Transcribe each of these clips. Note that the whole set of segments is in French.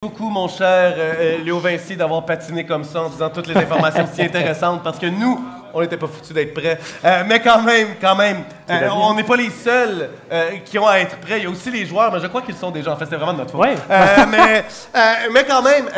Beaucoup, mon cher Léo Vinci, d'avoir patiné comme ça en disant toutes les informations si intéressantes, parce que nous, on n'était pas foutus d'être prêts. Mais quand même, on n'est pas les seuls qui ont à être prêts. Il y a aussi les joueurs, mais je crois qu'ils sont déjà. En fait, c'est vraiment de notre faute. Ouais. Mais quand même,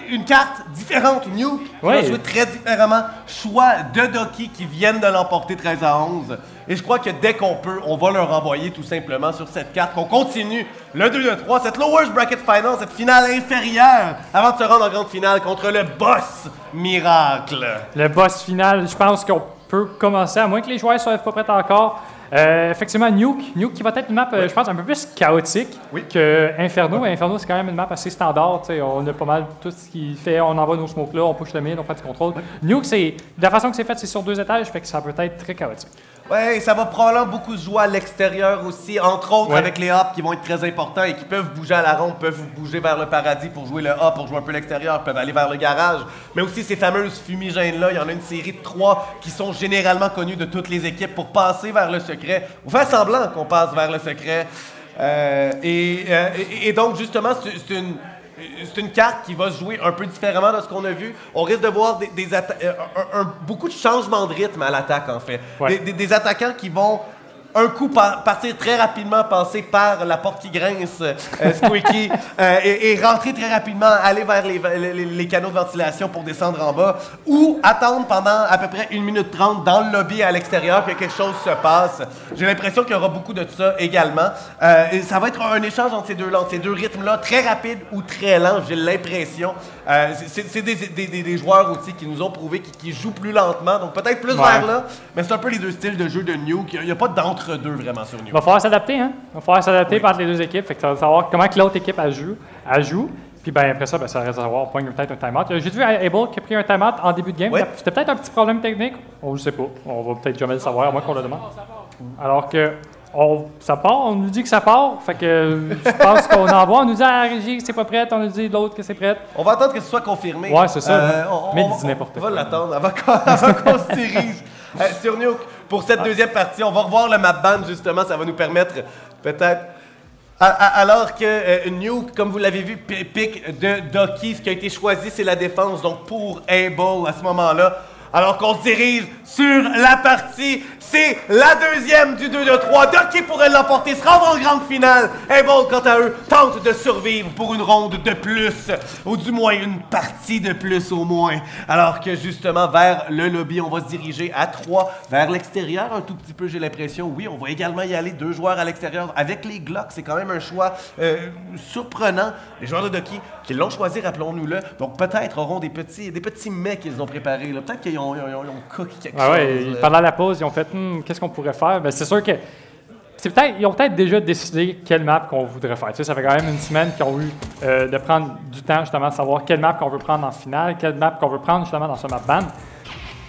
une carte différente, Nuke, qui va jouer très différemment. Choix de Doki qui viennent de l'emporter 13-11. Et je crois que dès qu'on peut, on va leur envoyer tout simplement sur cette carte qu'on continue le 2-3, cette Lowers Bracket Final, cette finale inférieure, avant de se rendre en grande finale contre le boss Miracle. Le boss final, je pense qu'on peut commencer, à moins que les joueurs ne soient pas prêts encore. Effectivement, Nuke qui va être une map, je pense, un peu plus chaotique que Inferno. Inferno, c'est quand même une map assez standard. On a pas mal tout ce qu'il fait. On envoie nos smokes là, on push le mid, on fait du contrôle. Nuke, de la façon que c'est fait, c'est sur 2 étages, fait que ça peut être très chaotique. Oui, ça va probablement beaucoup se jouer à l'extérieur aussi, entre autres avec les hops qui vont être très importants et qui peuvent bouger à la ronde, peuvent bouger vers le paradis pour jouer le hop, pour jouer un peu l'extérieur, peuvent aller vers le garage. Mais aussi ces fameuses fumigènes-là, il y en a une série de 3 qui sont généralement connues de toutes les équipes pour passer vers le secret, ou faire semblant qu'on passe vers le secret. Et donc, justement, c'est une carte qui va se jouer un peu différemment de ce qu'on a vu. On risque de voir beaucoup de changements de rythme à l'attaque, en fait. Des attaquants qui vont un coup partir très rapidement, passer par la porte qui grince, Squeaky, et rentrer très rapidement, aller vers les canaux de ventilation pour descendre en bas, ou attendre pendant à peu près 1 minute 30 dans le lobby à l'extérieur que quelque chose se passe. J'ai l'impression qu'il y aura beaucoup de ça également. Et ça va être un échange entre ces deux rythmes-là, très rapide ou très lent, j'ai l'impression. C'est des joueurs aussi qui nous ont prouvé qu'ils jouent plus lentement, donc peut-être plus vers là, mais c'est un peu les deux styles de jeu de Nuke. Il n'y a pas d'entre-deux vraiment sur Nuke. Il va falloir s'adapter, hein? Il va falloir s'adapter par les deux équipes, fait que ça va savoir comment que l'autre équipe elle joue. Puis ben, après ça, ça reste à savoir, on pogne peut-être un time-out. J'ai vu Able qui a pris un time-out en début de game. C'était peut-être un petit problème technique, on ne sait pas. On va peut-être jamais le savoir, à moins qu'on le demande. Alors que ça part, on nous dit que ça part, fait que je pense qu'on envoie, on nous dit à la régie que c'est pas prêt, on nous dit l'autre que c'est prêt. On va attendre que ce soit confirmé. Ouais, c'est ça. Mais il dit n'importe quoi. On va l'attendre avant qu'on se dirige sur Nuke. Pour cette deuxième partie, on va revoir le map ban justement, ça va nous permettre peut-être... Alors que Nuke, comme vous l'avez vu, pick de Doki, ce qui a été choisi, c'est la défense, donc pour Able à ce moment-là. Alors qu'on se dirige sur la partie, c'est la deuxième du 2-3. Doki pourrait l'emporter, se rendre en grande finale. Able, quant à eux, tente de survivre pour une ronde de plus, ou du moins une partie de plus au moins. Alors que justement, vers le lobby, on va se diriger à 3, vers l'extérieur un tout petit peu, j'ai l'impression. Oui, on va également y aller, 2 joueurs à l'extérieur avec les Glocks. C'est quand même un choix surprenant. Les joueurs de Doki qui l'ont choisi, rappelons-nous-le, donc peut-être auront des petits mets qu'ils ont préparés. Peut-être qu'ils ont cooké quelque chose. Pendant la pause, ils ont fait qu'est-ce qu'on pourrait faire? Ben, c'est sûr que ils ont peut-être déjà décidé quelle map qu'on voudrait faire. Tu sais, ça fait quand même une semaine qu'ils ont eu de prendre du temps justement de savoir quelle map qu'on veut prendre en finale, quelle map qu'on veut prendre justement dans ce map ban.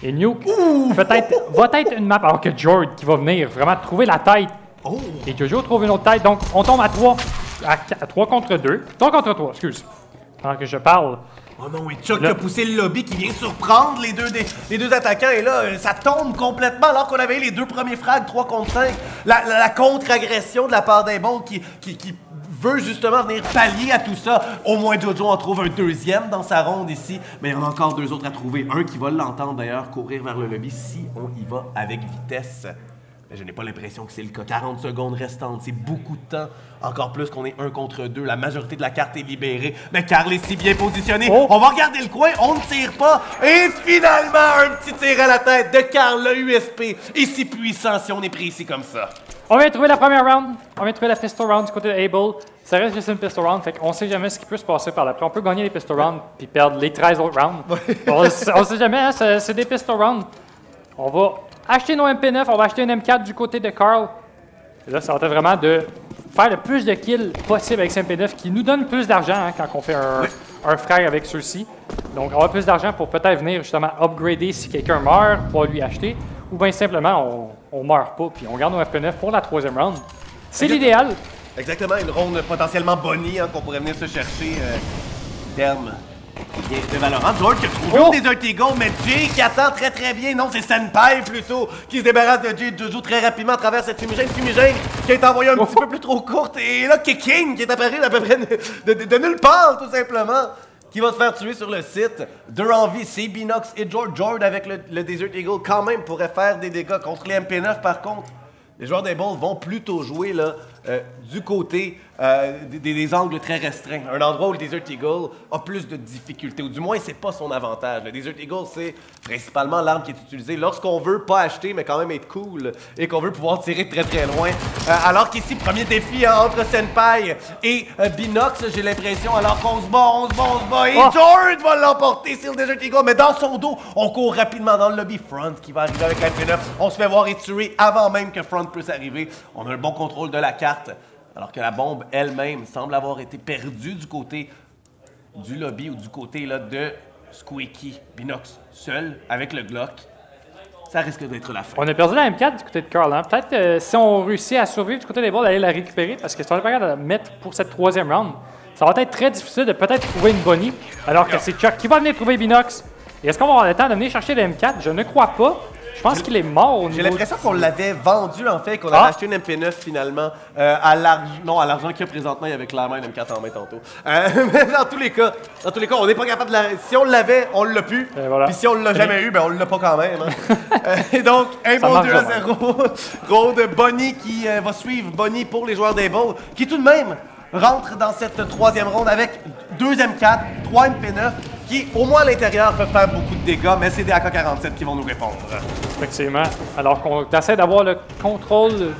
Et Nuke va être une map, alors que Jord qui va venir vraiment trouver la tête. Et Jojo trouve une autre tête. Donc on tombe à 3 contre 2. 3 contre 3, excuse. Pendant que je parle. Oh non, oui, Chuck a poussé le lobby qui vient surprendre les deux attaquants. Et là, ça tombe complètement alors qu'on avait les 2 premiers frags, 3 contre 5. La contre-agression de la part d'Able qui veut justement venir pallier à tout ça. Au moins, Jojo en trouve un deuxième dans sa ronde ici. Mais il y en a encore 2 autres à trouver. Un qui va l'entendre d'ailleurs courir vers le lobby si on y va avec vitesse. Mais je n'ai pas l'impression que c'est le cas. 40 secondes restantes, c'est beaucoup de temps. Encore plus qu'on est 1 contre 2. La majorité de la carte est libérée. Mais Karl est si bien positionné. On va regarder le coin, on ne tire pas. Et finalement, un petit tir à la tête de Karl, le USP. Et si puissant si on est précis comme ça. On vient de trouver la première round. On vient de trouver la pistol round du côté de Able. Ça reste juste une pistol round, fait qu'on sait jamais ce qui peut se passer par l'après. On peut gagner les pistol rounds puis perdre les 13 autres rounds. On sait jamais, hein, c'est des pistol rounds. On va acheter nos MP9, on va acheter une M4 du côté de Karl. Et là, ça va être vraiment de faire le plus de kills possible avec ce MP9 qui nous donne plus d'argent hein, quand on fait un frag avec ceux-ci. Donc, on aura plus d'argent pour peut-être venir justement upgrader si quelqu'un meurt pour lui acheter. Ou bien simplement, on meurt pas puis on garde nos MP9 pour la 3e round. C'est l'idéal. Exactement, une ronde potentiellement bonnie hein, qu'on pourrait venir se chercher. Terme de Valorant. George qui a trouvé un Desert Eagle, mais Jay qui attend très bien. Non, c'est Senpai plutôt qui se débarrasse de Jay et Jojo très rapidement à travers cette fumigène qui a été envoyée un petit peu plus trop courte. Et là, King qui est apparu d'à peu près de nulle part, tout simplement, qui va se faire tuer sur le site. Deux en vie, c'est Binox et George avec le Desert Eagle quand même pourrait faire des dégâts contre les MP9 par contre. Les joueurs des Balls vont plutôt jouer là, du côté des angles très restreints. Un endroit où le Desert Eagle a plus de difficultés, ou du moins, c'est pas son avantage. Le Desert Eagle, c'est principalement l'arme qui est utilisée lorsqu'on veut pas acheter, mais quand même être cool, et qu'on veut pouvoir tirer très loin. Alors qu'ici, premier défi entre Senpai et Binox, j'ai l'impression, alors qu'on se bat, et George va l'emporter sur le Desert Eagle, mais dans son dos, on court rapidement dans le lobby. Front qui va arriver avec la P9, on se fait voir et tuer avant même que Front puisse arriver. On a un bon contrôle de la carte. Alors que la bombe elle-même semble avoir été perdue du côté du lobby ou du côté là, de Squeaky. Binox seul avec le Glock. Ça risque d'être la fin. On a perdu la M4 du côté de Carl. Hein? Peut-être si on réussit à survivre du côté des balles, d'aller la récupérer, parce que si on est pas capable de la mettre pour cette troisième round, ça va être très difficile de peut-être trouver une Bonnie, alors que c'est Chuck qui va venir trouver Binox. Et est-ce qu'on va avoir le temps de venir chercher le M4? Je ne crois pas. Je pense qu'il est mort au niveau... J'ai l'impression qu'on l'avait vendu, en fait, qu'on avait acheté une MP9 finalement à l'argent qu'il y a présentement. Il y avait clairement une M4 en main tantôt. Mais dans tous les cas, on n'est pas capable de la... Si on l'avait, on l'a pu. Voilà. Puis si on l'a jamais eu, ben on l'a pas quand même. Hein. Et donc, un bon 2-0. Road Bonnie qui va suivre Bonnie pour les joueurs des Balls, qui tout de même rentre dans cette troisième ronde avec 2 M4, 3 MP9, qui, au moins à l'intérieur, peuvent faire beaucoup de dégâts, mais c'est des AK-47 qui vont nous répondre. Effectivement. Alors qu'on essaie d'avoir le contrôle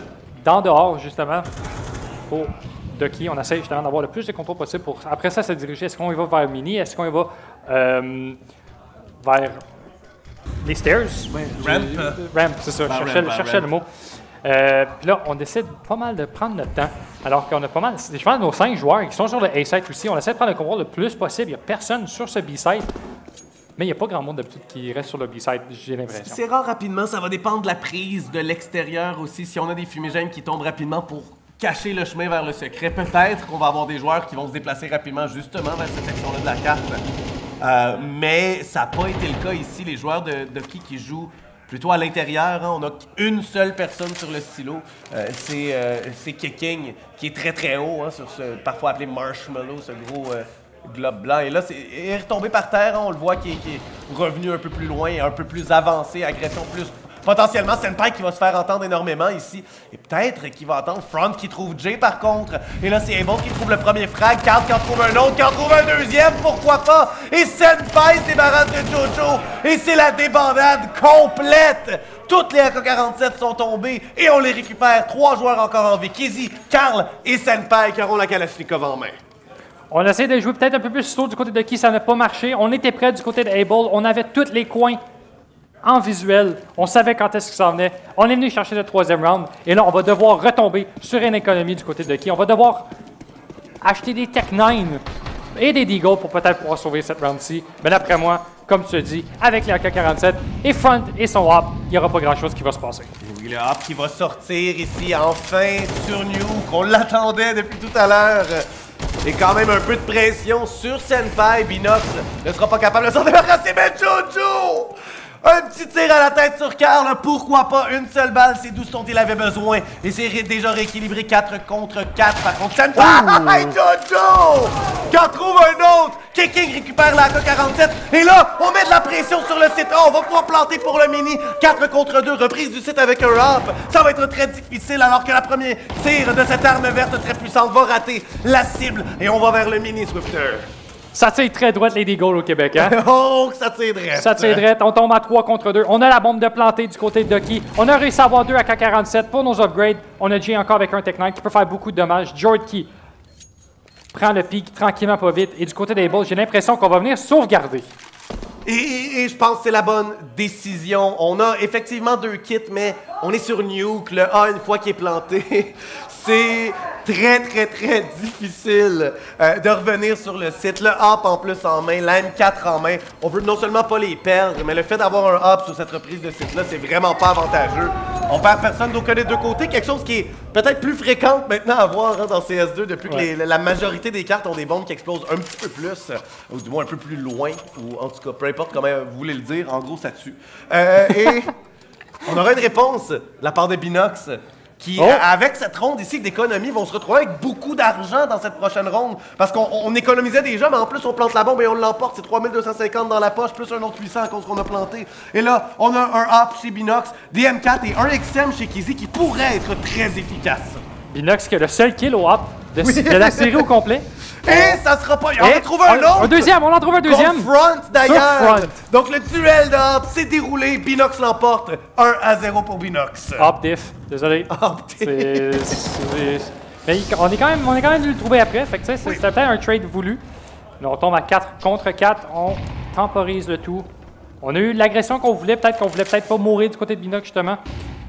d'en dehors, justement, pour Ducky. On essaie justement d'avoir le plus de contrôle possible pour, après ça, se diriger. Est-ce qu'on y va vers Mini? Est-ce qu'on y va vers les stairs? Oui, ramp. Ramp, c'est ça. Je cherchais le mot. Puis là, on décide pas mal de prendre notre temps, alors qu'on a pas mal, je pense, nos 5 joueurs qui sont sur le A-site aussi, on essaie de prendre le contrôle le plus possible. Il n'y a personne sur ce B-site, mais il n'y a pas grand monde d'habitude qui reste sur le B-site, j'ai l'impression. C'est rare rapidement, ça va dépendre de la prise de l'extérieur aussi. Si on a des fumigènes qui tombent rapidement pour cacher le chemin vers le secret, peut-être qu'on va avoir des joueurs qui vont se déplacer rapidement justement vers cette section-là de la carte. Mais ça n'a pas été le cas ici. Les joueurs de qui jouent plutôt à l'intérieur, hein, on a une seule personne sur le silo, c'est Keking, qui est très haut, hein, sur ce parfois appelé Marshmallow, ce gros globe blanc. Et là, il est retombé par terre, hein, on le voit qui est revenu un peu plus loin, un peu plus avancé, agression plus... Potentiellement, Senpai qui va se faire entendre énormément ici. Et peut-être qu'il va entendre Front qui trouve Jay par contre. Et là, c'est Able qui trouve le premier frag. Carl qui en trouve un autre, qui en trouve un deuxième, pourquoi pas. Et Senpai se débarrasse de Jojo. Et c'est la débandade complète. Toutes les AK-47 sont tombées et on les récupère. 3 joueurs encore en vie. Kizzy, Carl et Senpai qui auront la Kalachnikov en main. On essaie de jouer peut-être un peu plus tôt du côté de qui, ça n'a pas marché. On était prêt du côté de Able. On avait tous les coins en visuel, on savait quand est-ce qu'il s'en venait. On est venu chercher le 3e round. Et là, on va devoir retomber sur une économie du côté de qui. On va devoir acheter des Tech 9 et des Deagle pour peut-être pouvoir sauver cette round-ci. Mais d'après moi, comme tu as dit, avec les AK-47 et Front et son Hop, il n'y aura pas grand-chose qui va se passer. Oui, le Hop qui va sortir ici, enfin, sur Nuke. On l'attendait depuis tout à l'heure. Et quand même un peu de pression sur Senpai. Binox ne sera pas capable de s'en débarrasser, mais Jojo! Un petit tir à la tête sur Carl, pourquoi pas une seule balle, c'est d'où dont il avait besoin. Et c'est déjà rééquilibré 4 contre 4 par contre Senpai. Jojo! Qui en trouve un autre! Keking récupère la AK-47. Et là, on met de la pression sur le site. Oh, on va pouvoir planter pour le mini. 4 contre 2, reprise du site avec un hop. Ça va être très difficile alors que la première tir de cette arme verte très puissante va rater la cible. Et on va vers le mini Swifter. Ça tire très droite les Deagle au Québec, hein? Oh, que ça tire droite! Ça tire droite. On tombe à 3 contre 2. On a la bombe de planter du côté de Ducky. On a réussi à avoir 2 AK-47 pour nos upgrades. On a Jay encore avec un Tech 9 qui peut faire beaucoup de dommages. Jordan qui prend le pic tranquillement, pas vite. Et du côté des Balls, j'ai l'impression qu'on va venir sauvegarder. Et je pense que c'est la bonne décision. On a effectivement 2 kits, mais on est sur Nuke, le A, une fois qu'il est planté, c'est très difficile de revenir sur le site. Le hop en plus en main, la M4 en main, on veut non seulement pas les perdre, mais le fait d'avoir un hop sur cette reprise de site-là, c'est vraiment pas avantageux. On perd personne d'aucun des deux côtés, quelque chose qui est peut-être plus fréquent maintenant à voir dans CS2 depuis que la majorité des cartes ont des bombes qui explosent un petit peu plus, ou du moins un peu plus loin, ou en tout cas, peu importe comment vous voulez le dire, en gros ça tue. Et on aura une réponse de la part de Binox, qui, avec cette ronde ici d'économie, vont se retrouver avec beaucoup d'argent dans cette prochaine ronde. Parce qu'on économisait déjà, mais en plus, on plante la bombe et on l'emporte. C'est 3250 dans la poche, plus un autre 800 à cause qu'on a planté. Et là, on a un hop chez Binox, des M4 et un XM chez Kizzy qui pourrait être très efficace. Binox qui a le seul kill au hop de la série au complet. Et ça sera pas... On va trouver un autre! Un deuxième, on en trouve un deuxième! Contre Front, d'ailleurs! Front. Donc le duel de hop s'est déroulé, Binox l'emporte, 1-0 pour Binox. Hop diff, désolé. Hop diff. Mais on est quand même dû le trouver après, fait que tu sais, c'était peut-être un trade voulu. Là, on tombe à 4 contre 4, on temporise le tout. On a eu l'agression qu'on voulait peut-être pas mourir du côté de Binox justement.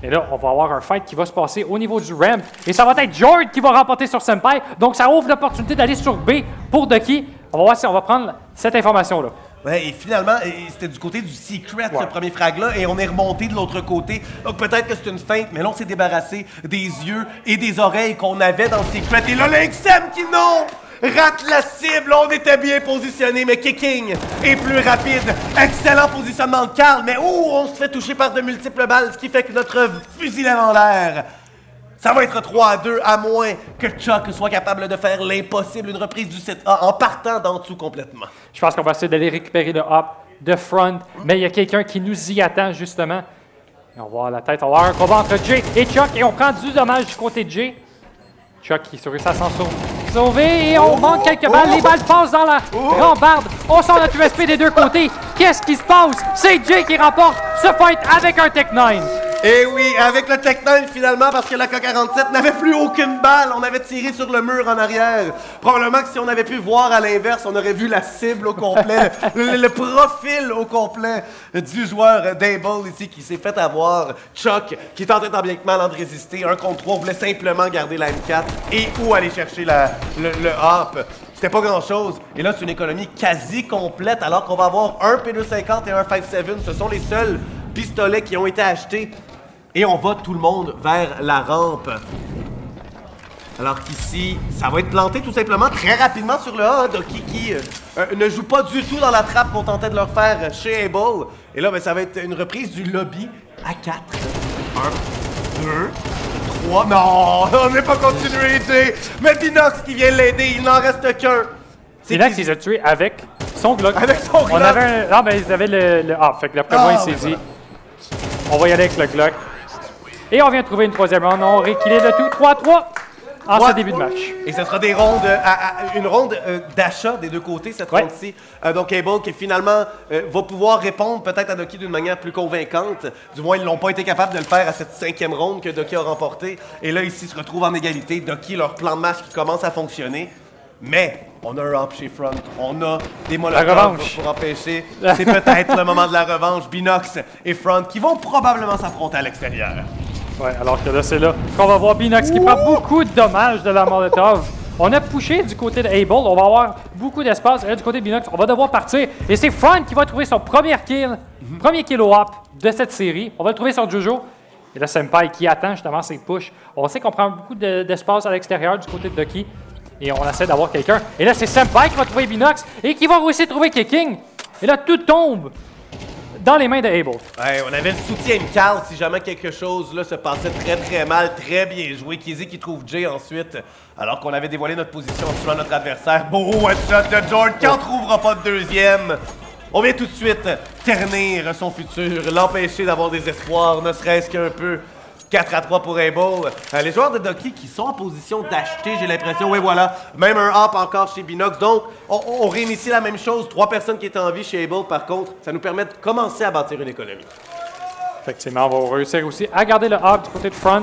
Et là, on va avoir un fight qui va se passer au niveau du ramp. Et ça va être Jord qui va remporter sur Senpai. Donc, ça ouvre l'opportunité d'aller sur B pour Ducky. On va voir si on va prendre cette information-là. Ouais, et finalement, c'était du côté du secret, ce premier frag-là, et on est remonté de l'autre côté. Donc peut-être que c'est une feinte, mais là, on s'est débarrassé des yeux et des oreilles qu'on avait dans le secret. Et là, l'XM qui, non! Rate la cible, on était bien positionné, mais Kicking est plus rapide. Excellent positionnement de Karl, mais on se fait toucher par de multiples balles, ce qui fait que notre fusil lève en l'air. Ça va être 3-2, à moins que Chuck soit capable de faire l'impossible, une reprise du site A en partant d'en dessous complètement. Je pense qu'on va essayer d'aller récupérer le hop de front, mais il y a quelqu'un qui nous y attend justement. Et on va voir la tête, on va avoir un combat entre Jay et Chuck, et on prend du dommage du côté de Jay. Chuck qui réussit à s'en sauver et on manque quelques balles. Les balles passent dans la rambarde. On sort notre USP des deux côtés. Qu'est-ce qui se passe? C'est Jay qui remporte ce fight avec un Tech 9. Et oui, avec le Tech 9 finalement, parce que la K-47 n'avait plus aucune balle. On avait tiré sur le mur en arrière. Probablement que si on avait pu voir à l'inverse, on aurait vu la cible au complet, le profil au complet du joueur d'Able ici qui s'est fait avoir. Chuck, qui tentait tant bien que mal de résister. 1 contre 3, voulait simplement garder la M4 et où aller chercher le hop. C'était pas grand-chose. Et là, c'est une économie quasi complète, alors qu'on va avoir un P250 et un 5.7. Ce sont les seuls pistolets qui ont été achetés. Et on va tout le monde vers la rampe. Alors qu'ici, ça va être planté tout simplement très rapidement sur le A. Ducky qui ne joue pas du tout dans la trappe qu'on tentait de leur faire chez Able. Et là, ben, ça va être une reprise du lobby à 4. 1, 2, 3. Non, on n'est pas continué. Mais Binox qui vient l'aider, il n'en reste qu'un. Binox, il les a tués avec son Glock. Avec son Glock. On avait non, mais ils avaient le A. Fait que d'après moi, il s'est dit, on va y aller avec le Glock. Et on vient de trouver une troisième ronde. On rééquilibre le tout. 3-3 en ce début de match. Et ce sera des rondes, une ronde d'achat des deux côtés, cette ronde-ci. Donc Able qui finalement va pouvoir répondre peut-être à Ducky d'une manière plus convaincante. Du moins, ils n'ont pas été capables de le faire à cette 5e ronde que Ducky a remportée. Et là, ici, se retrouvent en égalité. Ducky, leur plan de match qui commence à fonctionner. Mais on a un hop chez Front, on a des molotovs pour empêcher. C'est peut-être le moment de la revanche. Binox et Front qui vont probablement s'affronter à l'extérieur. Ouais, alors que là, c'est là qu'on va voir Binox qui prend beaucoup de dommages de la molotov. On a pushé du côté de Able, on va avoir beaucoup d'espace. Et là, du côté de Binox, on va devoir partir. Et c'est Front qui va trouver son premier kill au hop de cette série. On va le trouver sur Jojo. Et là, Senpai qui attend justement ses pushs. On sait qu'on prend beaucoup d'espace à l'extérieur du côté de Ducky. Et on essaie d'avoir quelqu'un. Et là, c'est Senpai qui va trouver Binox et qui va aussi trouver Kicking. Et là, tout tombe dans les mains de Able. Ouais, on avait le soutien de Karl si jamais quelque chose là, se passait très mal, très bien joué. Kizzy qui trouve Jay ensuite, alors qu'on avait dévoilé notre position en tuant notre adversaire. Beau one-shot de Jord qui n'en trouvera pas de deuxième. On vient tout de suite ternir son futur, l'empêcher d'avoir des espoirs, ne serait-ce qu'un peu. 4-3 pour Able. Les joueurs de Ducky qui sont en position d'acheter, j'ai l'impression. Oui, voilà. Même un hop encore chez Binox. Donc, on réinitie la même chose. 3 personnes qui étaient en vie chez Able, par contre, ça nous permet de commencer à bâtir une économie. Effectivement, on va réussir aussi à garder le hop du côté de Front.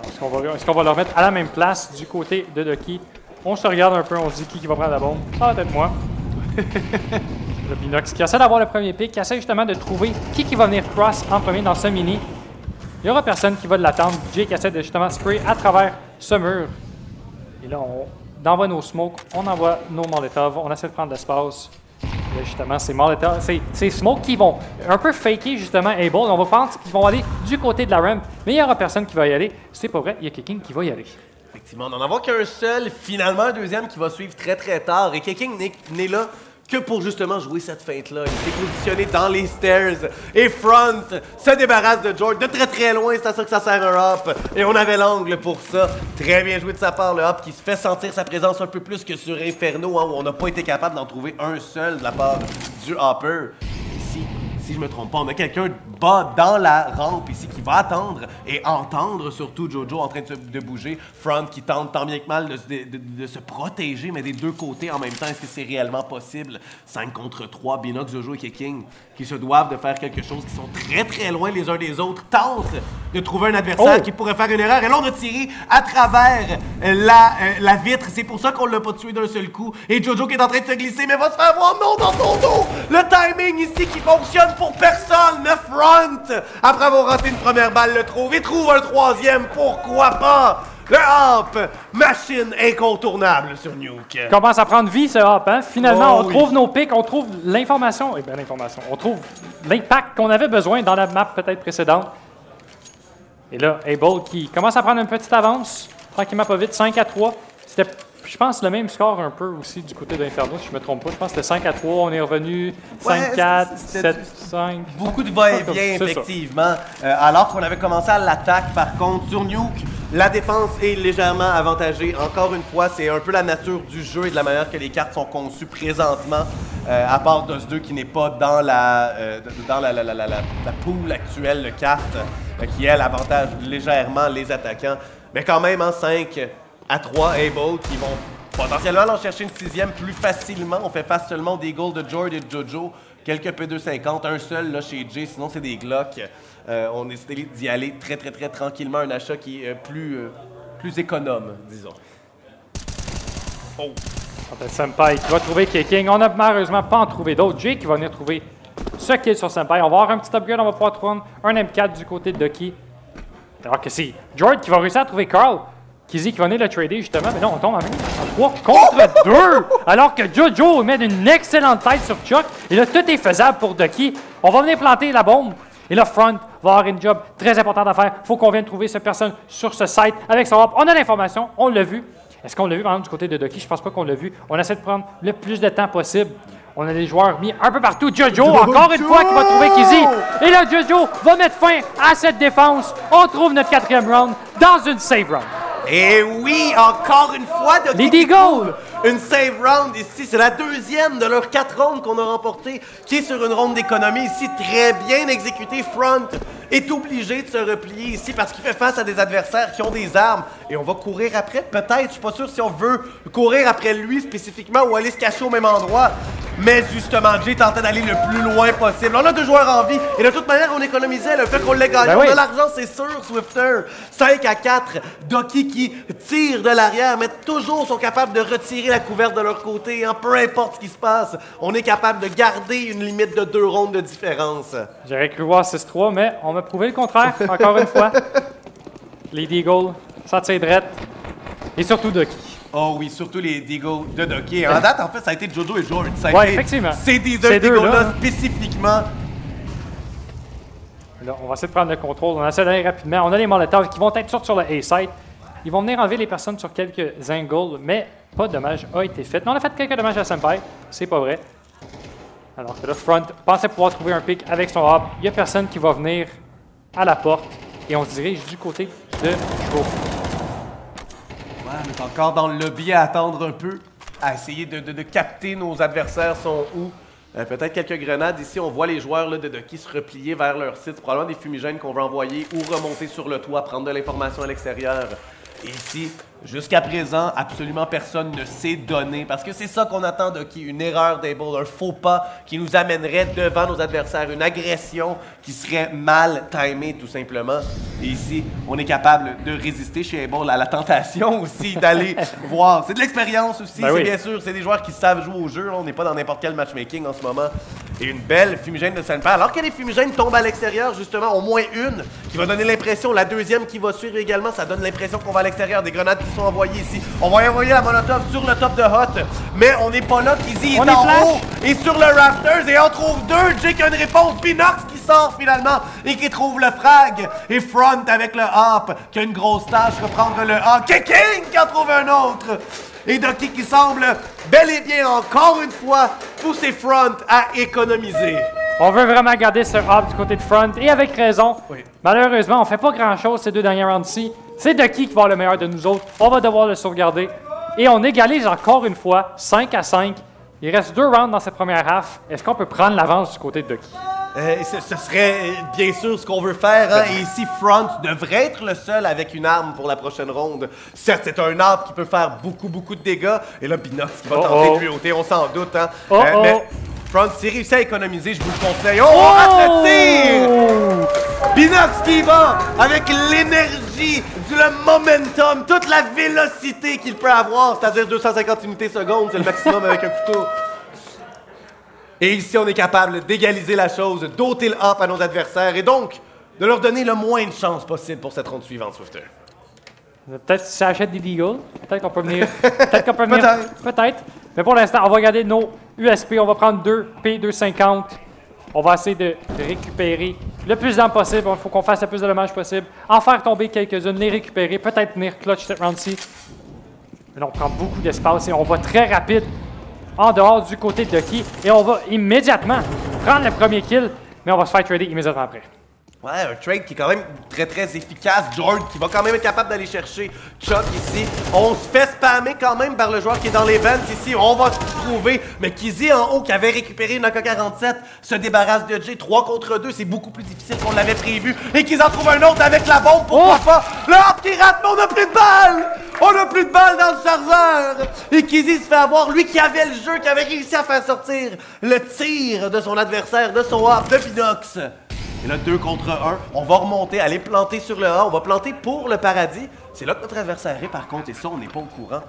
Est-ce qu'on va le remettre à la même place du côté de Ducky? On se regarde un peu, on se dit qui va prendre la bombe. Ça va être moi. Le Binox qui essaie d'avoir le premier pick, qui essaie justement de trouver qui va venir cross en premier dans ce mini. Il n'y aura personne qui va l'attendre. Jake essaie de justement spray à travers ce mur. Et là, on envoie nos smokes, on envoie nos Molotov, on essaie de prendre l'espace. Là, justement, ces Molotov, ces smokes qui vont un peu faker justement Able. On va penser qu'ils vont aller du côté de la ramp, mais il n'y aura personne qui va y aller. C'est pas vrai, il y a Keking qui va y aller. Effectivement, on n'en a qu'un seul, finalement un deuxième qui va suivre très très tard. Et Keking n'est là que pour justement jouer cette feinte-là. Il s'est positionné dans les stairs et Front se débarrasse de George de très très loin. C'est à ça que ça sert un hop. Et on avait l'angle pour ça. Très bien joué de sa part, le hop qui se fait sentir sa présence un peu plus que sur Inferno, hein, où on n'a pas été capable d'en trouver un seul de la part du hopper. Ici, si je me trompe pas, on a quelqu'un bas dans la rampe ici qui va attendre et entendre surtout Jojo en train de bouger. Front qui tente tant bien que mal de se protéger, mais des deux côtés en même temps. Est-ce que c'est réellement possible? 5 contre 3, Binox, Jojo et Keking qui se doivent de faire quelque chose, qui sont très très loin les uns des autres, tentent de trouver un adversaire qui pourrait faire une erreur. Et là, on a tiré à travers la vitre. C'est pour ça qu'on l'a pas tué d'un seul coup. Et Jojo qui est en train de se glisser, mais va se faire voir non dans son dos. Le timing ici qui fonctionne pour personne. Le Front, après avoir raté une première balle, le trouve. Il trouve un troisième, pourquoi pas? Le hop! Machine incontournable sur Nuke. Commence à prendre vie ce hop, hein? Finalement, on trouve nos pics, on trouve l'information. Eh bien, l'information. On trouve l'impact qu'on avait besoin dans la map peut-être précédente. Et là, Able qui commence à prendre une petite avance, tranquillement pas vite, 5-3. C'était, je pense, le même score un peu aussi du côté d'Inferno, si je me trompe pas. Je pense que c'était 5-3, on est revenu 5-4, 7-5. Beaucoup de va-et-vient, effectivement. Alors qu'on avait commencé à l'attaque, par contre, sur Nuke, la défense est légèrement avantagée. Encore une fois, c'est un peu la nature du jeu et de la manière que les cartes sont conçues présentement, à part DOS 2 qui n'est pas dans la pool actuelle de cartes, qui, elle, avantage légèrement les attaquants. Mais quand même, en 5-3, Able qui vont potentiellement aller en chercher une sixième plus facilement. On fait face seulement aux Deagles de George et de Jojo. Quelques P250, un seul là chez Jay, sinon c'est des Glock. On a décidé d'y aller très tranquillement, un achat qui est plus économe, disons. Oh! Senpai qui va trouver Keking. On n'a malheureusement pas en trouvé d'autres. Jay qui va venir trouver ce kill sur Senpai. On va avoir un petit upgrade, on va pouvoir prendre un M4 du côté de Ducky. Alors que c'est George qui va réussir à trouver Carl. Kizzy qui va venir le trader justement, mais là on tombe en 3 contre 2! Alors que Jojo met une excellente tête sur Chuck, et là tout est faisable pour Ducky. On va venir planter la bombe, et là Front va avoir une job très importante à faire. Faut qu'on vienne trouver cette personne sur ce site avec son hop. On a l'information, on l'a vu. Est-ce qu'on l'a vu par exemple du côté de Ducky? Je pense pas qu'on l'a vu. On essaie de prendre le plus de temps possible. On a des joueurs mis un peu partout. Jojo, encore une fois, qui va trouver Kizzy. Et là, Jojo va mettre fin à cette défense. On trouve notre 4e round dans une save round. Et oui, encore une fois, de les Deagles! Une save round ici, c'est la deuxième de leurs 4 rounds qu'on a remporté, qui est sur une ronde d'économie ici, très bien exécutée. Front est obligé de se replier ici parce qu'il fait face à des adversaires qui ont des armes. Et on va courir après, peut-être, je suis pas sûr si on veut courir après lui spécifiquement ou aller se cacher au même endroit. Mais justement, Jay tentait d'aller le plus loin possible. On a 2 joueurs en vie et de toute manière, on économisait le fait qu'on l'ait gagné. Ben on oui. a l'argent, c'est sûr, Swifter. 5-4, Ducky qui tire de l'arrière, mais toujours sont capables de retirer la couverte de leur côté. Hein, peu importe ce qui se passe, on est capable de garder une limite de 2 rondes de différence. J'aurais cru voir 6-3, mais on m'a prouvé le contraire, encore une fois. Les Deagles, ça tire drette. Et surtout Ducky. Oh oui, surtout les Deagles de Ducky. En date, en fait, ça a été Jojo et George. Oui, effectivement. Ces Deagles-là, spécifiquement. Là, on va essayer de prendre le contrôle. On essaie d'aller rapidement. On a les Molotov qui vont être sur le A-site. Ils vont venir enlever les personnes sur quelques angles, mais pas de dommage a été fait. Mais on a fait quelques dommages à Senpai. C'est pas vrai. Alors que là, Front pensait pouvoir trouver un pic avec son hop. Il n'y a personne qui va venir à la porte. Et on se dirige du côté de Joe. Ouais, on est encore dans le lobby à attendre un peu, à essayer de capter nos adversaires sont où. Peut-être quelques grenades. Ici, on voit les joueurs là, de Ducky se replier vers leur site. C'est probablement des fumigènes qu'on va envoyer ou remonter sur le toit, prendre de l'information à l'extérieur. Et ici, jusqu'à présent, absolument personne ne s'est donné parce que c'est ça qu'on attend d'Oki, une erreur d'Able, un faux pas qui nous amènerait devant nos adversaires, une agression qui serait mal timée tout simplement. Et ici, on est capable de résister chez Able à la tentation aussi d'aller voir. C'est de l'expérience aussi, Ben c'est oui. bien sûr, c'est des joueurs qui savent jouer au jeu, là. On n'est pas dans n'importe quel matchmaking en ce moment. Et une belle fumigène de Saint-Père. Alors que les fumigènes tombent à l'extérieur, justement, au moins une qui va donner l'impression, la deuxième qui va suivre également, ça donne l'impression qu'on va à l'extérieur. Des grenades qui sont envoyées ici. On va envoyer la Molotov sur le top de Hot, mais on n'est pas là. Kizzy est On est en flash. haut et sur le Rafters et on trouve deux. Jake a une réponse. Binox qui sort finalement et qui trouve le frag. Et Front avec le hop qui a une grosse tâche, reprendre le hop. King qui en trouve un autre. Et Ducky qui semble bel et bien encore une fois pousser Front à économiser. On veut vraiment garder ce hop du côté de Front, et avec raison. Oui. Malheureusement, on fait pas grand-chose ces deux derniers rounds-ci. C'est Ducky qui va avoir le meilleur de nous autres. On va devoir le sauvegarder. Et on égalise encore une fois, 5-5. Il reste 2 rounds dans cette première half. Est-ce qu'on peut prendre l'avance du côté de Ducky? Ce serait bien sûr ce qu'on veut faire. Hein? Et ici, Front devrait être le seul avec une arme pour la prochaine ronde. Certes, c'est un arbre qui peut faire beaucoup de dégâts. Et là, Binox qui va tenter de lui ôter, on s'en doute. Hein? Mais Front, s'il réussit à économiser, je vous le conseille. Oh, on rate le tir! Binox qui va avec l'énergie, le momentum, toute la vélocité qu'il peut avoir, c'est-à-dire 250 unités secondes, c'est le maximum avec un couteau. Et ici, on est capable d'égaliser la chose, d'ôter le hop à nos adversaires et donc de leur donner le moins de chance possible pour cette ronde suivante, Swifter. Peut-être si ça achète des Deagles, peut-être qu'on peut venir. Peut-être qu'on peut venir. Peut-être. Mais pour l'instant, on va garder nos USP. On va prendre 2 P250. On va essayer de récupérer le plus d'armes possible. Il faut qu'on fasse le plus de dommages possible. En faire tomber quelques-unes, les récupérer. Peut-être venir clutch cette round-ci. Mais là, on prend beaucoup d'espace et on va très rapide en dehors du côté de Ducky. Et on va immédiatement prendre le premier kill. Mais on va se faire trader immédiatement après. Ouais, un trade qui est quand même très efficace. Jord qui va quand même être capable d'aller chercher Chuck ici. On se fait spammer quand même par le joueur qui est dans les vents ici. On va trouver. Mais Kizzy en haut qui avait récupéré une AK-47 se débarrasse de Jay. 3 contre 2, c'est beaucoup plus difficile qu'on l'avait prévu. Et qu'ils en trouvent un autre avec la bombe, pourquoi pas. Le hop qui rate, mais on n'a plus de balles! On n'a plus de balles dans le chargeur! Et Kizzy se fait avoir, lui qui avait le jeu, qui avait réussi à faire sortir le tir de son adversaire, de son hop, de Binox. Et là, 2 contre 1, on va remonter, aller planter sur le A, on va planter pour le paradis. C'est là que notre adversaire est, par contre, et ça, on n'est pas au courant.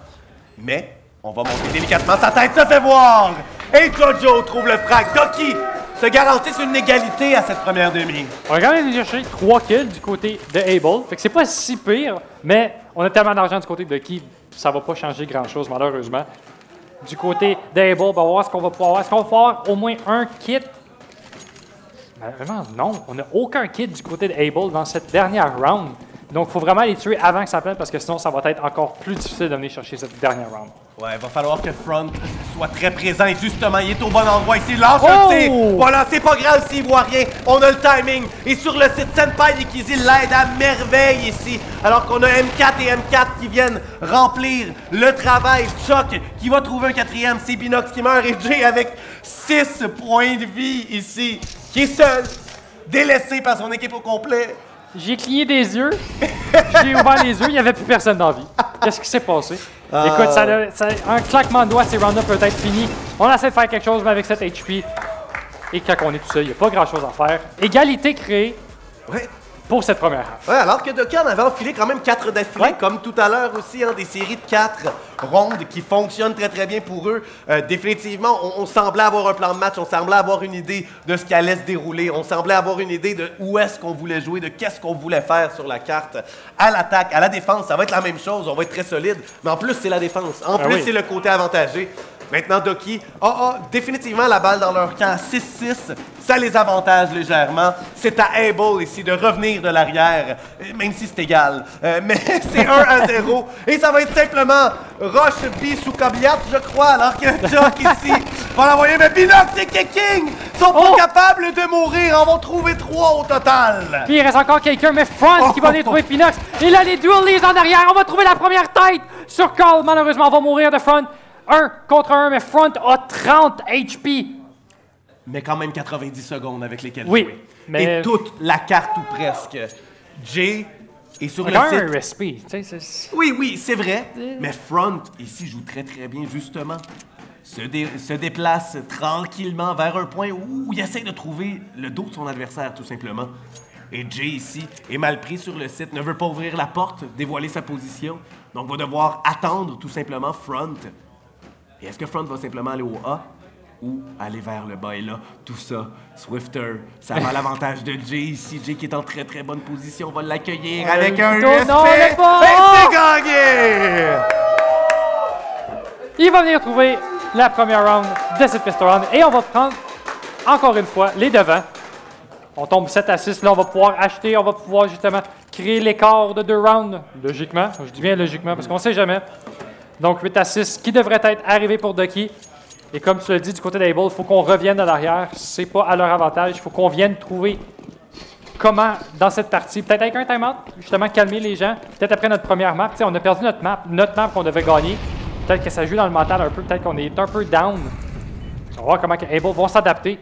Mais, on va monter délicatement, sa tête se fait voir! Et Jojo trouve le frag. Ducky se garantissent une égalité à cette première demi. On va quand même aller chercher 3 kills du côté de Able. Fait que c'est pas si pire, mais on a tellement d'argent du côté de Ducky, ça va pas changer grand-chose, malheureusement. Du côté d'Able, on va voir ce qu'on va pouvoir avoir. Est-ce qu'on va pouvoir avoir au moins un kit? Vraiment, non. On n'a aucun kit du côté d'Able dans cette dernière round. Donc, il faut vraiment les tuer avant que ça plane parce que sinon, ça va être encore plus difficile de venir chercher cette dernière round. Ouais, il va falloir que Front soit très présent et justement, il est au bon endroit ici. Lance un tir! Voilà, c'est pas grave s'il voit rien. On a le timing. Et sur le site, Senpai et Kizzy l'aide à merveille ici. Alors qu'on a M4 et M4 qui viennent remplir le travail. Chuck qui va trouver un quatrième. C'est Binox qui meurt et Jay avec 6 points de vie ici. Qui est seul, délaissé par son équipe au complet. J'ai cligné des yeux, j'ai ouvert les yeux, il n'y avait plus personne dans la vie. Qu'est-ce qui s'est passé? Écoute, un claquement de doigts, ces rounds-up peut être fini. On essaie de faire quelque chose, mais avec cet HP. Et quand on est tout seul, il n'y a pas grand-chose à faire. Égalité créée pour cette première half. Ouais, alors que Ducky en avait enfilé quand même 4 d'affilée, comme tout à l'heure aussi, hein, des séries de 4 rondes qui fonctionnent très bien pour eux. Définitivement, on semblait avoir un plan de match, on semblait avoir une idée de ce qui allait se dérouler, on semblait avoir une idée de où est-ce qu'on voulait jouer, de qu'est-ce qu'on voulait faire sur la carte. À l'attaque, à la défense, ça va être la même chose, on va être très solide, mais en plus c'est la défense, en plus c'est le côté avantagé. Maintenant, Ducky a définitivement la balle dans leur camp. 6-6, ça les avantage légèrement. C'est à Able ici de revenir de l'arrière, même si c'est égal. Mais c'est 1-0 et ça va être simplement Roche B sous Cobliat, je crois, alors que Chuck ici va l'envoyer. Mais Binox et King sont pas capables de mourir. On va trouver 3 au total. Puis il reste encore quelqu'un, mais Front qui va aller trouver Pinox. Et là, les dualies en arrière. On va trouver la première tête sur Carl. Malheureusement, on va mourir de Front. 1 contre 1, mais Front a 30 HP. Mais quand même 90 secondes avec lesquelles jouer. Mais... Et toute la carte ou presque. Jay Et sur On a le quand même site... un recipe. Oui, c'est vrai. Mais Front, ici, joue très bien, justement. Se déplace tranquillement vers un point où il essaie de trouver le dos de son adversaire, tout simplement. Et Jay, ici, est mal pris sur le site, ne veut pas ouvrir la porte, dévoiler sa position. Donc, va devoir attendre, tout simplement, Front. Et est-ce que Front va simplement aller au A ou aller vers le bas? Et là, tout ça, Swifter, ça va à l'avantage de Jay ici. Jay qui est en très bonne position, va l'accueillir avec un non, respect. pas! Et c'est gagné! Il va venir trouver la première round de cette pistol round et on va prendre encore une fois les devants. On tombe 7 à 6, là on va pouvoir acheter, on va pouvoir justement créer l'écart de 2 rounds, logiquement. Je dis bien logiquement parce qu'on ne sait jamais. Donc 8 à 6 qui devrait être arrivé pour Ducky. Et comme tu l'as dit du côté d'Able, il faut qu'on revienne à l'arrière. C'est pas à leur avantage, il faut qu'on vienne trouver comment dans cette partie, peut-être avec un time-out, justement calmer les gens. Peut-être après notre première map, on a perdu notre map qu'on devait gagner. Peut-être que ça joue dans le mental un peu, peut-être qu'on est un peu down. On va voir comment Able vont s'adapter.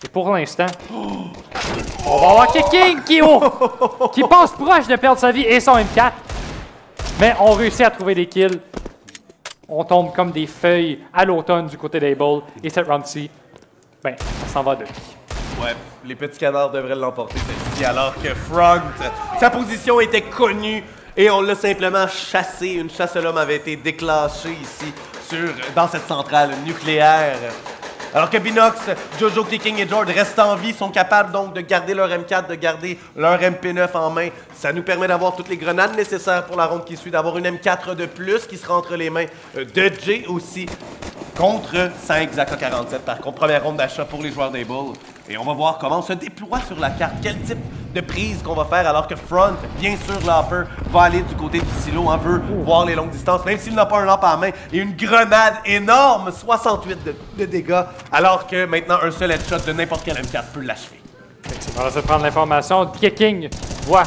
Et pour l'instant, on va avoir Kicking qui passe proche de perdre sa vie et son M4. Mais on réussit à trouver des kills. On tombe comme des feuilles à l'automne du côté d'Able. Et cette round-ci, ben, ça s'en va de lui. Ouais, les petits canards devraient l'emporter celle-ci, alors que Front, sa position était connue et on l'a simplement chassé. Une chasse à l'homme avait été déclenchée ici dans cette centrale nucléaire. Alors que Binox, Jojo, Kicking et Jord restent en vie, sont capables donc de garder leur M4, de garder leur MP9 en main. Ça nous permet d'avoir toutes les grenades nécessaires pour la ronde qui suit, d'avoir une M4 de plus qui sera entre les mains de Jay aussi, contre 5 AK-47 par contre. Première ronde d'achat pour les joueurs d'Able. Et on va voir comment on se déploie sur la carte, quel type de prise qu'on va faire, alors que Front, bien sûr, Lopper va aller du côté du silo, veut voir les longues distances, même s'il n'a pas un lampe en main, et une grenade énorme, 68 de dégâts, alors que maintenant un seul headshot de n'importe quel M4 peut l'achever. On va se prendre l'information. Kicking voit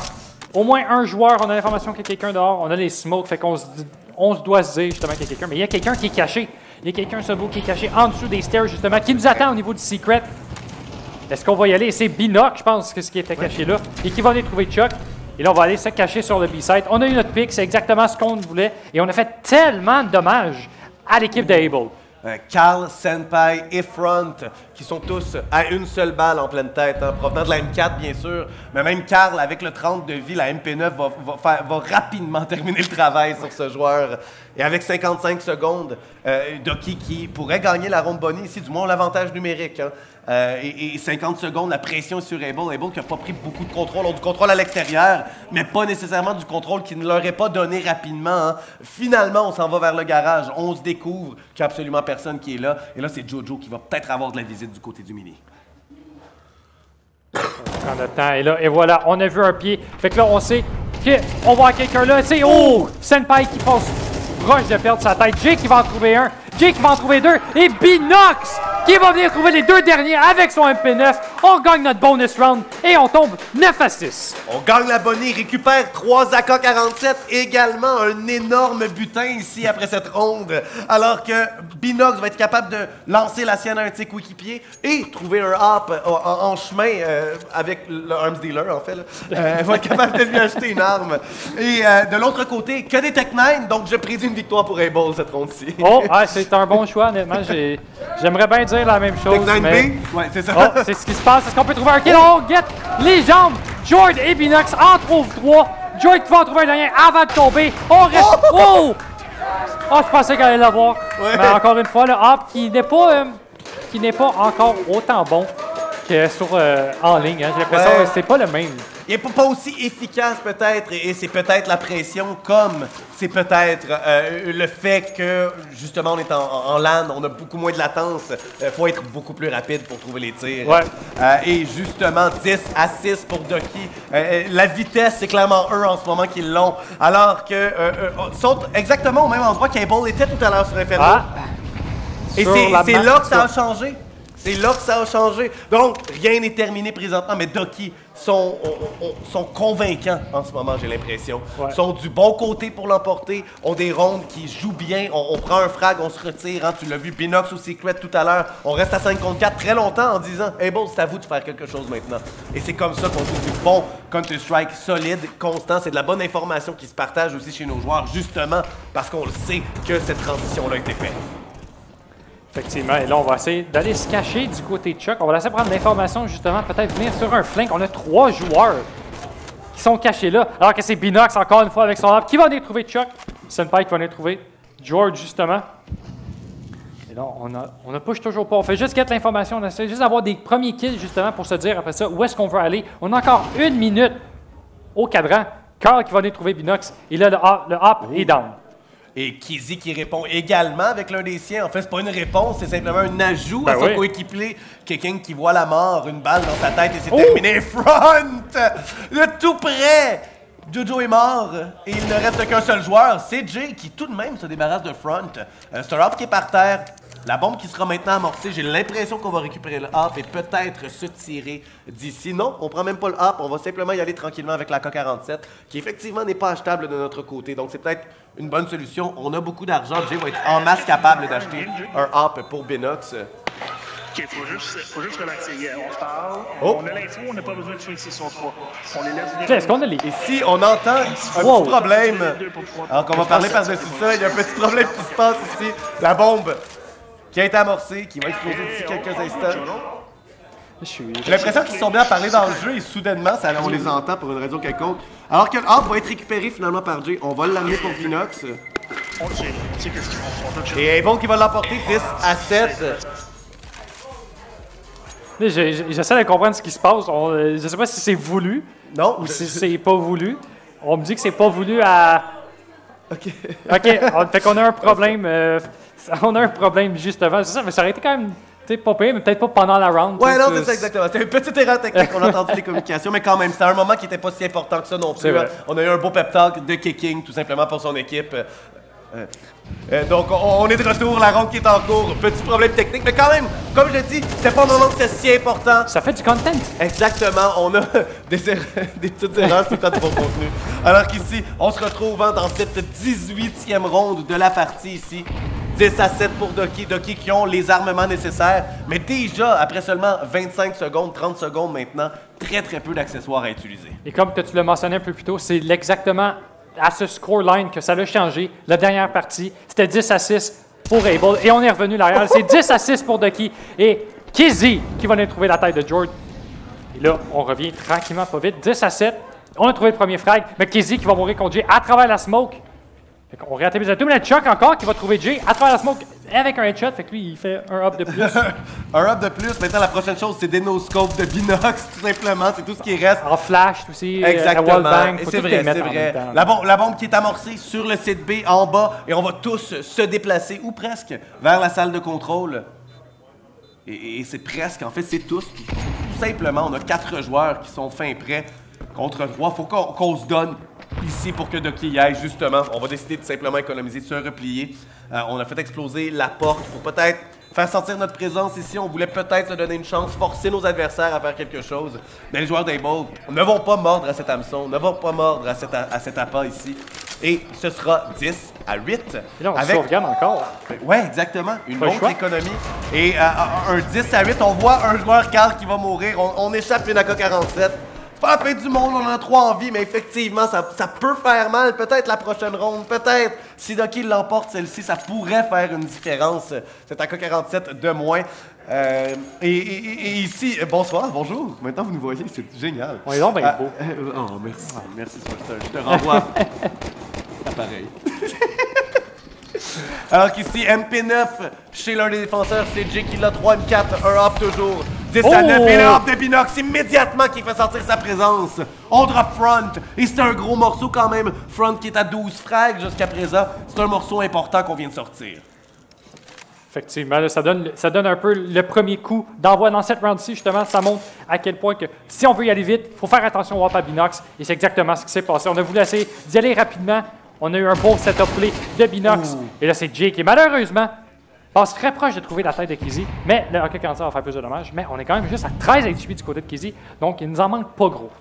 au moins un joueur, on a l'information qu'il y a quelqu'un dehors, on a les smokes, fait qu'on se doit se dire justement qu'il y a quelqu'un, mais il y a quelqu'un qui est caché. Il y a quelqu'un, ce beau, qui est caché en dessous des stairs, justement, qui nous attend au niveau du secret. Est-ce qu'on va y aller? C'est Binoc, je pense, que ce qui était caché là, et qui va aller trouver Chuck. Et là, on va aller se cacher sur le B-side. On a eu notre pick, c'est exactement ce qu'on voulait, et on a fait tellement de dommages à l'équipe d'Able. Carl, Senpai et Front, qui sont tous à une seule balle en pleine tête, provenant de la M4 bien sûr, mais même Carl, avec le 30 de vie, la MP9 va rapidement terminer le travail sur ce joueur. Et avec 55 secondes, Ducky qui pourrait gagner la ronde bonnie ici, du moins l'avantage numérique. Et 50 secondes, la pression est sur Able. Able qui n'a pas pris beaucoup de contrôle, du contrôle à l'extérieur, mais pas nécessairement du contrôle qu'il ne leur est pas donné rapidement. Finalement, on s'en va vers le garage. On se découvre qu'il n'y a absolument personne qui est là. Et là, c'est Jojo qui va peut-être avoir de la visite du côté du mini. On prend notre temps. Et voilà, on a vu un pied. Fait que là, on sait qu'on va avoir quelqu'un là. C'est Senpai qui passe proche de perdre sa tête. Jay qui va en trouver un. Jay qui va en trouver deux. Et Binox qui va venir trouver les deux derniers avec son MP9. On gagne notre bonus round et on tombe 9 à 6. On gagne la bonnie, récupère 3 AK-47, également un énorme butin ici après cette ronde. Alors que Binox va être capable de lancer la sienne à un de ses coéquipiers et trouver un hop en chemin avec le arms dealer en fait. Va être capable de lui acheter une arme. Et de l'autre côté, que des Tech 9, donc je prédis une victoire pour Able cette ronde-ci. C'est un bon choix, honnêtement. J'aimerais bien dire la même chose. Tech 9B? Mais... Ouais, c'est ça. C'est ce qui se passe. Est-ce qu'on peut trouver un kill? On get les jambes. Jord et Binox en trouvent 3. Jord qui va en trouver un dernier avant de tomber. On reste... je pensais qu'elle allait l'avoir. Ouais. Mais encore une fois, le hop qui n'est pas encore autant bon que sur en ligne. J'ai l'impression que c'est pas le même. Il n'est pas aussi efficace peut-être, et c'est peut-être la pression, comme c'est peut-être le fait que, justement, on est en LAN, on a beaucoup moins de latence, faut être beaucoup plus rapide pour trouver les tirs. Ouais. Et justement, 10 à 6 pour Ducky. La vitesse, c'est clairement eux en ce moment qui l'ont, alors que sont exactement au même endroit qu'Able était tout à l'heure sur Inferno. Et c'est là que ça a changé. C'est là que ça a changé. Donc, rien n'est terminé présentement, mais Ducky sont convaincants en ce moment, j'ai l'impression. Ouais. Sont du bon côté pour l'emporter, ont des rondes qui jouent bien. On prend un frag, on se retire. Hein, tu l'as vu, Binox ou Secret tout à l'heure. On reste à 5 contre 4 très longtemps en disant « Able, c'est à vous de faire quelque chose maintenant. » Et c'est comme ça qu'on joue du bon Counter-Strike solide, constant. C'est de la bonne information qui se partage aussi chez nos joueurs, justement parce qu'on le sait que cette transition-là a été faite. Effectivement, et là, on va essayer d'aller se cacher du côté de Chuck. On va laisser prendre l'information, justement, peut-être venir sur un flank. On a 3 joueurs qui sont cachés là, alors que c'est Binox, encore une fois, avec son arbre. Qui va venir trouver Chuck? Senpai qui va venir trouver George, justement. Et là, on a push toujours pas. On fait juste get l'information. On essaie juste d'avoir des premiers kills, justement, pour se dire, après ça, où est-ce qu'on veut aller. On a encore 1 minute au cadran. Carl qui va venir trouver Binox. Et là, le hop est down. Et Kizzy qui répond également avec l'un des siens. En fait, c'est pas une réponse, c'est simplement un ajout à son coéquipier. Quelqu'un qui voit la mort, une balle dans sa tête et c'est terminé. Front! De tout près! Jojo est mort et il ne reste qu'un seul joueur. C'est Jay qui tout de même se débarrasse de Front. C'est un hop qui est par terre. La bombe qui sera maintenant amorcée, j'ai l'impression qu'on va récupérer le hop et peut-être se tirer d'ici. Non, on prend même pas le hop, on va simplement y aller tranquillement avec la K-47, qui effectivement n'est pas achetable de notre côté. Donc c'est peut-être une bonne solution. On a beaucoup d'argent, Jay va être en masse capable d'acheter un hop pour Binox. OK, faut juste relaxer. On se parle, on a l'info, on n'a pas besoin de swing 6 sur 3. On les laisse. Est-ce qu'on a les... Ici, on entend un petit problème. Alors qu'on va parler par-dessus ça, il y a un petit problème qui se passe ici. La bombe qui a été amorcée, qui va exploser d'ici quelques instants. J'ai l'impression qu'ils sont bien à parler dans le jeu et soudainement, on les entend pour une raison quelconque. Alors que le hop va être récupéré finalement par Jay. On va l'amener pour Binox. On sait qu'est-ce qu'ils font. Et Able qui va l'emporter 10 à 7. J'essaie de comprendre ce qui se passe. Je ne sais pas si c'est voulu ou si c'est pas voulu. On me dit que c'est pas voulu à... OK. Fait qu'on a un problème. On a un problème, justement. C'est ça, mais ça aurait été quand même pas pire, mais peut-être pas pendant la round. Ouais, non, c'est ça, exactement. C'était une petite erreur technique. On a entendu les communications, mais quand même, c'était un moment qui n'était pas si important que ça non plus. On a eu un beau pep talk de kicking, tout simplement pour son équipe. Donc, on est de retour, la ronde qui est en cours. Petit problème technique, mais quand même, comme je l'ai dit, c'était pas un moment que c'était si important. Ça fait du content. Exactement, on a des petites erreurs tout le temps de bon contenu. Alors qu'ici, on se retrouve dans cette 18e ronde de la partie ici. 10 à 7 pour Ducky. Ducky qui ont les armements nécessaires, mais déjà, après seulement 25 secondes, 30 secondes maintenant, très peu d'accessoires à utiliser. Et comme tu l'as mentionné un peu plus tôt, c'est exactement à ce scoreline que ça a changé. La dernière partie, c'était 10 à 6 pour Able. Et on est revenu derrière. C'est 10 à 6 pour Ducky. Et Kizzy qui va venir trouver la tête de George. Et là, on revient tranquillement, pas vite. 10 à 7. On a trouvé le premier frag. Mais Kizzy qui va mourir contre Jay à travers la smoke. On réatterrit les 2 minutes. Chuck encore qui va trouver Jay à travers la smoke avec un headshot. Fait que lui, il fait un up de plus. Un up de plus. Maintenant, la prochaine chose, c'est des no-scopes de Binox, tout simplement. C'est tout ce qui reste. En flash aussi. Exactement. Wallbang, c'est vrai, c'est vrai. La bombe qui est amorcée sur le site B en bas. Et on va tous se déplacer, ou presque, vers la salle de contrôle. Et c'est presque, en fait, c'est tous. Tout simplement, on a 4 joueurs qui sont fin prêts contre 3. Faut qu'on se donne ici pour que Ducky y aille, justement. On va décider de simplement économiser, de se replier. On a fait exploser la porte pour peut-être faire sentir notre présence ici. On voulait peut-être se donner une chance, forcer nos adversaires à faire quelque chose. Mais les joueurs d'Able ne vont pas mordre à cet hameçon, ne vont pas mordre à cet appât ici. Et ce sera 10 à 8. Et là, on sauvegarde encore. Oui, exactement. Une autre économie. Et un 10 à 8, on voit un joueur Carl qui va mourir. On échappe une AK-47. C'est pas la fin du monde, on en a 3 en vie, mais effectivement, ça peut faire mal. Peut-être la prochaine ronde, peut-être. Si Ducky l'emporte, celle-ci, ça pourrait faire une différence. Cette AK-47 de moins. Et ici, bonsoir, bonjour. Maintenant, vous nous voyez, c'est génial. On est donc bien beau. Oh, merci. Merci, je te renvoie. Pareil. Alors qu'ici, MP9, chez l'un des défenseurs, c'est Jay qui l'a 3 M4, un hop toujours. 10 à 9 et le hop de Binox immédiatement qui fait sortir sa présence. On drop Front et c'est un gros morceau quand même. Front qui est à 12 frags jusqu'à présent. C'est un morceau important qu'on vient de sortir. Effectivement, là, ça donne un peu le premier coup d'envoi dans cette round-ci. Justement, ça montre à quel point que si on veut y aller vite, il faut faire attention au hop à Binox. Et c'est exactement ce qui s'est passé. On a voulu essayer d'y aller rapidement. On a eu un beau setup play de Binox. Et là, c'est Jay qui, malheureusement, passe très proche de trouver la tête de Kizzy, mais le AK-47 va faire plus de dommages. Mais on est quand même juste à 13 HP du côté de Kizzy, donc il nous en manque pas gros.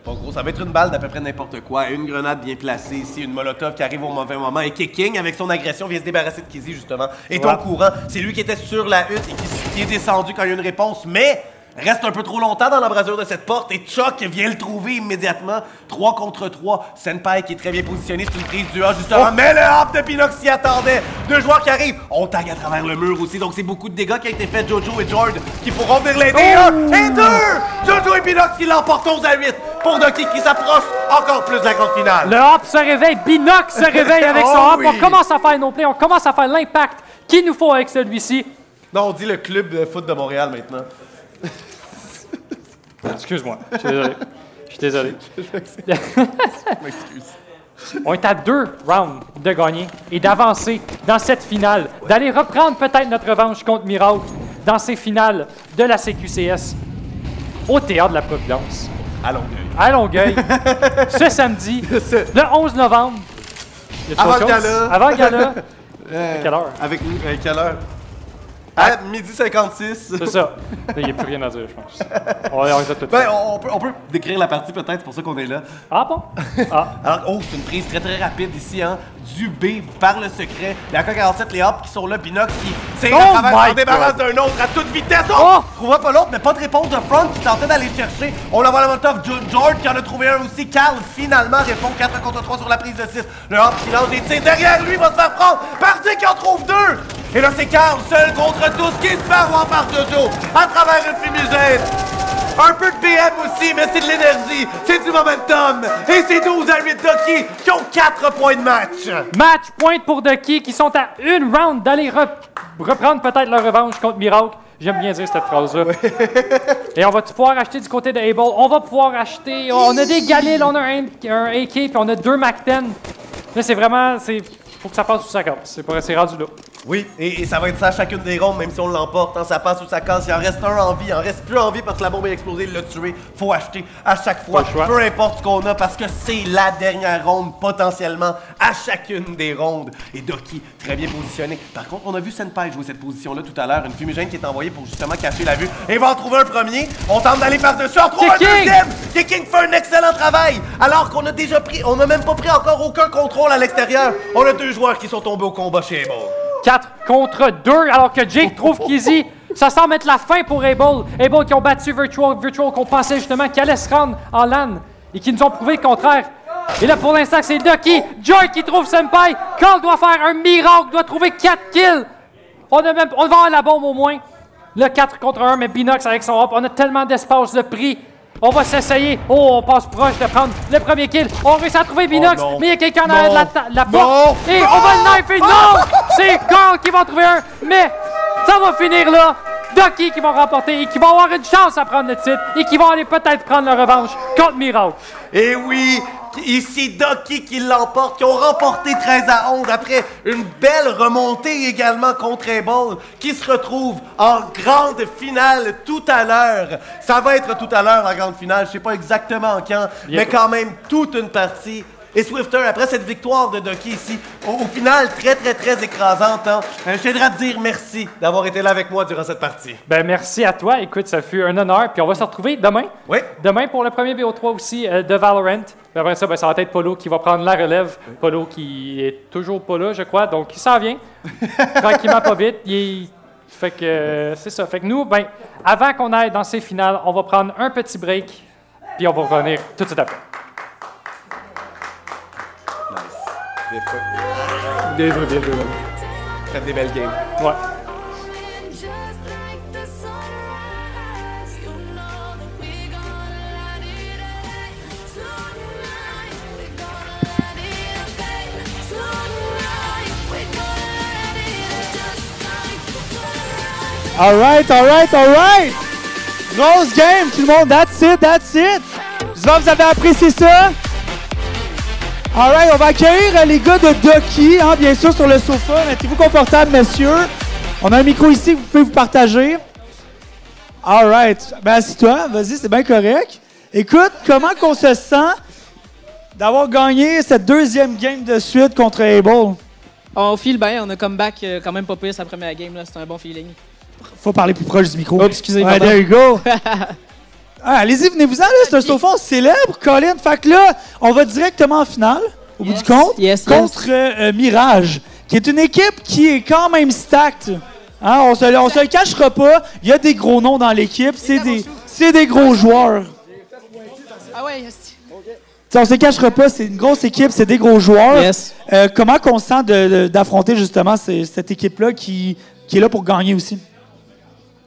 Pas gros, ça va être une balle d'à peu près n'importe quoi. Une grenade bien placée ici, une molotov qui arrive au mauvais moment. Et Kicking, avec son agression, vient se débarrasser de Kizzy, justement. Et ton courant, c'est lui qui était sur la hutte et qui est descendu quand il y a une réponse. Mais reste un peu trop longtemps dans l'embrasure de cette porte et Chuck vient le trouver immédiatement. 3 contre 3. Senpai qui est très bien positionné. C'est une prise du A, justement. Mais le hop de Pinox s'y attendait. 2 joueurs qui arrivent. On tag à travers le mur aussi. Donc c'est beaucoup de dégâts qui ont été faits. Jojo et Jord qui pourront venir l'aider. 1 et 2. Jojo et Pinox qui l'emportent 11-8. Pour Ducky qui s'approche encore plus de la grande finale. Le hop se réveille. Binox se réveille avec son hop. Oui. On commence à faire nos plays. On commence à faire l'impact qu'il nous faut avec celui-ci. Non, on dit le club de foot de Montréal maintenant. Excuse-moi, je suis désolé. Je suis désolé. Je m'excuse. On est à 2 rounds de gagner et d'avancer dans cette finale, d'aller reprendre peut-être notre revanche contre Miracle dans ces finales de la CQCS au Théâtre de la Providence. À Longueuil. À Longueuil, ce samedi, le 11 novembre. Avant le gala. Avant le gala. À quelle heure? Avec nous, à quelle heure? À 12h56. C'est ça. Il n'y a plus rien à dire, je pense. On les a tout ben, on peut décrire la partie peut-être, c'est pour ça qu'on est là. Ah bon? Ah. Alors, c'est une prise très très rapide ici, hein. Du B par le secret. Les AK-47, les hops qui sont là, Binox qui tire à travers, s'en débarrasse d'un autre à toute vitesse. Oh! Trouva pas l'autre, mais pas de réponse de Front qui tentait d'aller chercher. On la voit la Molotov. George qui en a trouvé un aussi. Carl finalement répond 4 contre 3 sur la prise de 6. Le hop qui lance des tirs derrière lui, va se faire prendre. Parti qui en trouve 2. Et là, c'est Carl seul contre tous qui se fait avoir par Jojo à travers une fumigène. Un peu de BM aussi, mais c'est de l'énergie, c'est du momentum. Et c'est 12-8 Ducky qui ont 4 points de match. Match point pour Ducky qui sont à une round d'aller reprendre peut-être leur revanche contre Miracle. J'aime bien dire cette phrase-là. Et on va pouvoir acheter du côté de Able. On va pouvoir acheter... On a des Galil, on a un AK, puis on a 2 MAC-10. Là, c'est vraiment... Faut que ça passe sous sa casse. C'est rendu là. Oui, et ça va être ça à chacune des rondes, même si on l'emporte. Hein, ça passe sous sa casse. Il en reste un en vie. Il en reste plus en vie parce que la bombe est explosée. Il l'a tué. Faut acheter à chaque fois. Peu importe ce qu'on a parce que c'est la dernière ronde potentiellement à chacune des rondes. Et Ducky, très bien positionné. Par contre, on a vu Senpai jouer cette position-là tout à l'heure. Une fumigène qui est envoyée pour justement cacher la vue. Et il va en trouver un premier. On tente d'aller par-dessus. On trouve un deuxième. Kicking fait un excellent travail. Alors qu'on a déjà pris... On n'a même pas pris encore aucun contrôle à l'extérieur. On a 2 joueurs qui sont tombés au combat chez Able. 4 contre 2, alors que Jake trouve Kizzy. Ça semble être la fin pour Able. Able qui ont battu Virtual qu'on pensait justement qu'il allait se rendre en LAN et qui nous ont prouvé le contraire. Et là, pour l'instant, c'est Ducky. Joy qui trouve Senpai. Carl doit faire un miracle, doit trouver 4 kills. On va avoir la bombe au moins. Le 4 contre 1, mais Binox avec son hop. On a tellement d'espace de prix. On va s'essayer. Oh, on passe proche de prendre le premier kill. On réussit à trouver Binox, mais il y a quelqu'un en arrière de la porte. Et on va le knifer. Non! C'est Carl qui va en trouver un, mais ça va finir là. Ducky qui va remporter et qui va avoir une chance à prendre le titre et qui va aller peut-être prendre la revanche contre Miracle. Et oui, ici Ducky qui l'emporte, qui ont remporté 13-11 après une belle remontée également contre Able, qui se retrouve en grande finale tout à l'heure. Ça va être tout à l'heure en grande finale, je sais pas exactement quand, mais quand même toute une partie. Et Swifter, après cette victoire de Ducky ici, au final, très écrasante, hein, je tiendrai à te dire merci d'avoir été là avec moi durant cette partie. Ben merci à toi. Écoute, ça fut un honneur. Puis on va se retrouver demain. Oui. Demain pour le premier BO3 aussi de Valorant. Puis après ça, ben, ça va être Polo qui va prendre la relève. Polo qui est toujours pas là, je crois. Donc, il s'en vient. Tranquillement, pas vite. Fait que c'est ça. Fait que nous, ben, avant qu'on aille dans ces finales, on va prendre un petit break. Puis on va revenir tout de suite après. Bien joué. Faites des belles games. Ouais. All right. Grosse game, tout le monde. That's it. J'espère que vous avez apprécié ça. All right, on va accueillir les gars de Ducky, hein, bien sûr, sur le sofa. Mettez-vous confortable, messieurs. On a un micro ici, vous pouvez vous partager. All right. Ben, assis-toi, vas-y, c'est bien correct. Écoute, comment qu'on se sent d'avoir gagné cette deuxième game de suite contre Able? On file bien, on a comeback quand même pas pire sa première game, là. C'est un bon feeling. Faut parler plus proche du micro. Oh, excusez, ouais, pardon. there you go. Allez-y, venez-vous-en, là. C'est un sofa célèbre, Colin. Fait que là, on va directement en finale, au bout du compte, contre Mirage, qui est une équipe qui est quand même stacked. Hein, on se le cachera pas. Il y a des gros noms dans l'équipe. C'est des gros joueurs. Ah ouais, T'sais, on se cachera pas, c'est une grosse équipe, c'est des gros joueurs. Yes. Comment on se sent d'affronter justement cette équipe-là qui est là pour gagner aussi?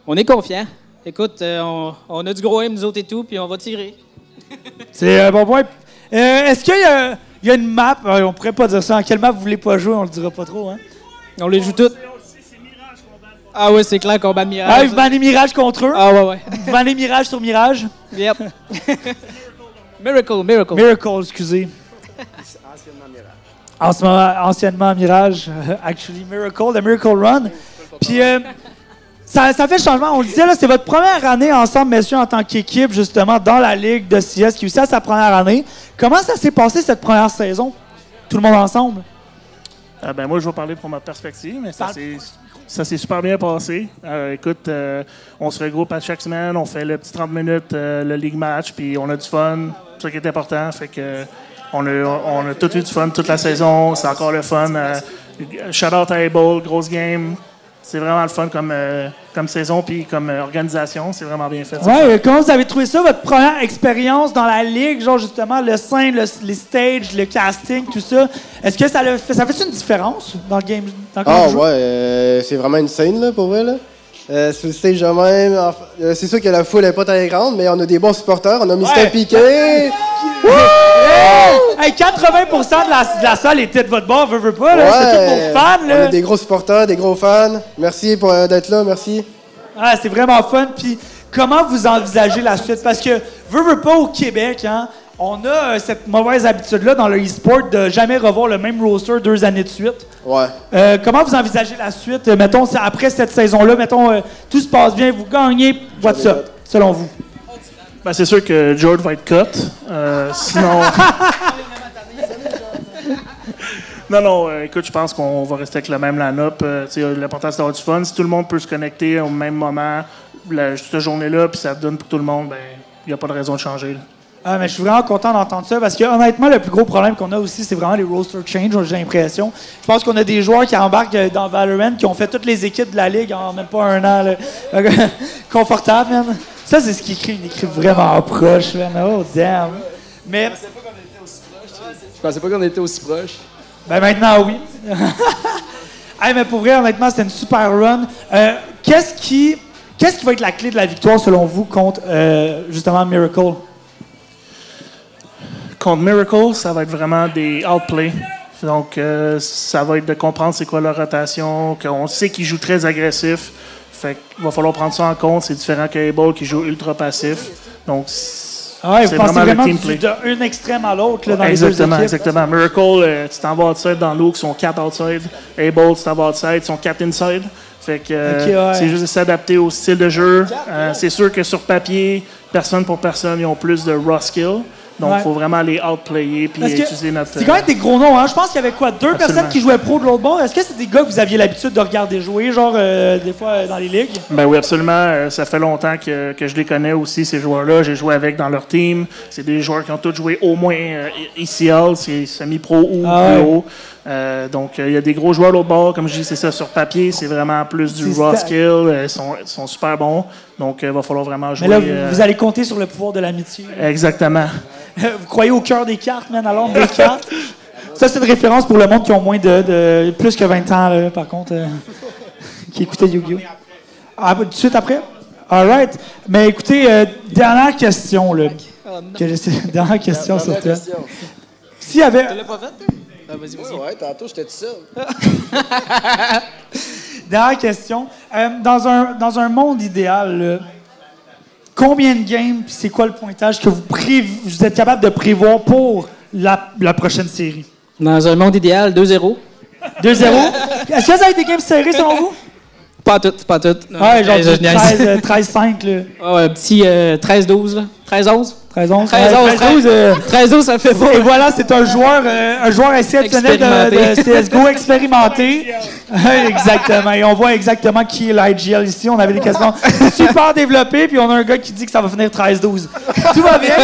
On est confiants. Écoute, on a du gros aim, nous autres et tout, puis on va tirer. C'est un bon point. Est-ce qu'il y a une map? On pourrait pas dire ça. En quelle map vous voulez pas jouer? On le dira pas trop. Hein? On les joue toutes. Ah ouais, c'est clair qu'on bat Mirage. Ah, vous bannez Mirage contre eux? Ah ouais. Vous bannez Mirage sur Mirage? Yep. Miracle. Miracle, excusez. Anciennement Mirage. Actually Miracle, the Miracle Run. Puis, ça fait changement. On le disait, là, c'est votre première année ensemble, messieurs, en tant qu'équipe, justement, dans la Ligue de CS, qui est aussi à sa première année. Comment ça s'est passé, cette première saison? Tout le monde ensemble? Ben moi, je vais parler pour ma perspective, mais ça s'est super bien passé. Écoute, on se regroupe à chaque semaine, on fait le petit 30 minutes, le League match, puis on a du fun. C'est ça qui est important. Fait que on a tout eu du fun toute la saison. C'est encore le fun. Shout-out à Able, grosse game. C'est vraiment le fun comme saison puis comme organisation. C'est vraiment bien fait. Ouais, comment vous avez trouvé ça, votre première expérience dans la Ligue? Genre, justement, le scène, les stages, le casting, tout ça. Est-ce que ça fait une différence dans le game? C'est vraiment une scène, là, pour vrai, là. Sur le stage de même, c'est sûr que la foule n'est pas très grande, mais on a des bons supporters. On a Mr. Piqué. Hey, 80% de la salle était de votre bord, veut pas, là. C'est tous vos fans, là. On a des gros supporters, des gros fans. Merci d'être là, merci. Ah, c'est vraiment fun. Puis, comment vous envisagez la suite? Parce que, veut pas au Québec, hein, on a cette mauvaise habitude-là dans le e-sport de jamais revoir le même roster 2 années de suite. Ouais. Comment vous envisagez la suite? Mettons, après cette saison-là, mettons, tout se passe bien, vous gagnez, what's up, selon vous? Ben, c'est sûr que George va être cut. Sinon... Non, écoute, je pense qu'on va rester avec le même line-up. L'important, c'est d'avoir du fun. Si tout le monde peut se connecter au même moment, cette journée-là, puis ça donne pour tout le monde, ben il n'y a pas de raison de changer. Là. Ah, mais je suis vraiment content d'entendre ça parce que, honnêtement, le plus gros problème qu'on a aussi, c'est vraiment les roster change, j'ai l'impression. Je pense qu'on a des joueurs qui embarquent dans Valorant qui ont fait toutes les équipes de la Ligue en même pas un an. Là. Confortable, man. Ça, c'est ce qui crée une équipe vraiment proche, man. Oh, damn. Mais... Je pensais pas qu'on était aussi proche. Ben maintenant, oui. Hey, mais pour vrai, honnêtement, c'était une super run. Qu'est-ce qui va être la clé de la victoire, selon vous, contre, justement, Miracle? Contre Miracle, ça va être vraiment des outplays. Donc, ça va être de comprendre c'est quoi leur rotation, qu'on sait qu'ils jouent très agressif. Fait qu'il va falloir prendre ça en compte. C'est différent qu'Able qui joue ultra passif. Donc, vous pensez vraiment d'un extrême à l'autre dans les deux équipes? Exactement. Miracle, tu t'en vas outside dans l'eau, qui sont 4 outside. Able, tu t'en vas outside, ils sont 4 inside. Fait que c'est juste de s'adapter au style de jeu. C'est sûr que sur papier, personne pour personne, ils ont plus de raw skill. Donc, il faut vraiment les outplayer puis utiliser notre... C'est quand même des gros noms, hein? Je pense qu'il y avait quoi? 2 personnes qui jouaient pro de l'autre bord. Est-ce que c'est des gars que vous aviez l'habitude de regarder jouer, genre, des fois, dans les ligues? Ben oui, absolument. Ça fait longtemps que je les connais aussi, ces joueurs-là. J'ai joué avec dans leur team. C'est des joueurs qui ont tous joué au moins ECL, c'est semi-pro ou plus haut. Donc, il y a des gros joueurs de l'autre bord. Comme je dis, c'est ça, sur papier, c'est vraiment plus du raw skill. Ils sont super bons. Donc, il va falloir vraiment jouer... Mais là, vous allez compter sur le pouvoir de l'amitié. Exactement. Vous croyez au cœur des cartes, man, à l'ombre des cartes? Ça, c'est une référence pour le monde qui ont moins de plus que 20 ans, là, par contre, qui écoutait Yu-Gi-Oh! Ah, tout de suite après? All right. Mais écoutez, dernière question, là. Dernière question sur toi. S'il y avait... Tu l'as pas fait? Ah, vas-y. Ouais, tantôt, j'étais tout seul. Dernière question. Dans un monde idéal, là, combien de games, puis c'est quoi le pointage que vous êtes capable de prévoir pour la prochaine série? Dans un monde idéal, 2-0. 2-0? Est-ce que ça va être des games serrés, selon vous? Pas tout, pas tout. Non, Ouais, genre je niaise. 13-5, là. Ah ouais, un petit 13-12, là. 13-11? 13-11. 13-12, 13-12, ça fait pas. Et voilà, c'est un joueur exceptionnel de CSGO expérimenté. Exactement. Et on voit exactement qui est l'IGL ici. On avait des questions super développées, puis on a un gars qui dit que ça va finir 13-12. Tout va bien.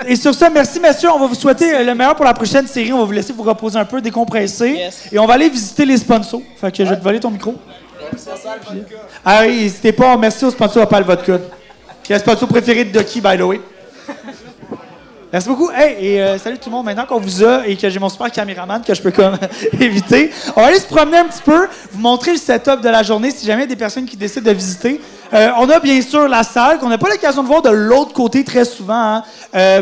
Et sur ça, merci, messieurs. On va vous souhaiter le meilleur pour la prochaine série. On va vous laisser vous reposer un peu, décompresser. Yes. Et on va aller visiter les sponsors. Fait que je vais te voler ton micro. Ah oui, n'hésitez pas. Merci aux sponsors Opal Vodka. Qui est le sponsor préféré de Ducky, by the way. Merci beaucoup. Hey, et salut tout le monde. Maintenant qu'on vous a et que j'ai mon super caméraman que je peux comme éviter, on va aller se promener un petit peu, vous montrer le setup de la journée si jamais il y a des personnes qui décident de visiter. On a bien sûr la salle qu'on n'a pas l'occasion de voir de l'autre côté très souvent, hein,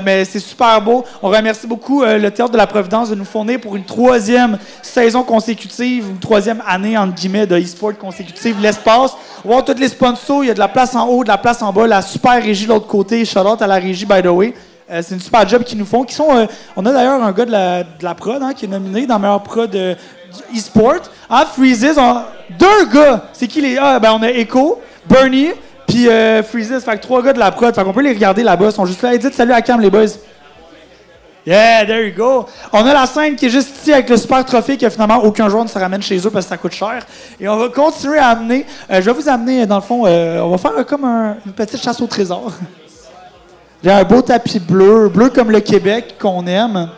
mais c'est super beau. On remercie beaucoup le Théâtre de la Providence de nous fournir pour une 3e saison consécutive, une 3e année entre guillemets de e-sport consécutive l'espace. On va voir tous les sponsors, il y a de la place en haut, de la place en bas, la super régie de l'autre côté. Shout-out à la régie, by the way. C'est une super job qu'ils nous font. On a d'ailleurs un gars de la prod qui est nominé dans meilleur prod du e-sport. Freezes, deux gars. C'est qui les... on a Echo, Bernie, puis Freezes. Fait que 3 gars de la prod. Fait qu'on peut les regarder là-bas. Ils sont juste là. Hey, dites salut à Cam, les boys. Yeah, there you go. On a la scène qui est juste ici avec le super trophée que finalement aucun joueur ne se ramène chez eux parce que ça coûte cher. Et on va continuer à amener... je vais vous amener, dans le fond, on va faire comme une petite chasse au trésor. Il y a un beau tapis bleu comme le Québec qu'on aime.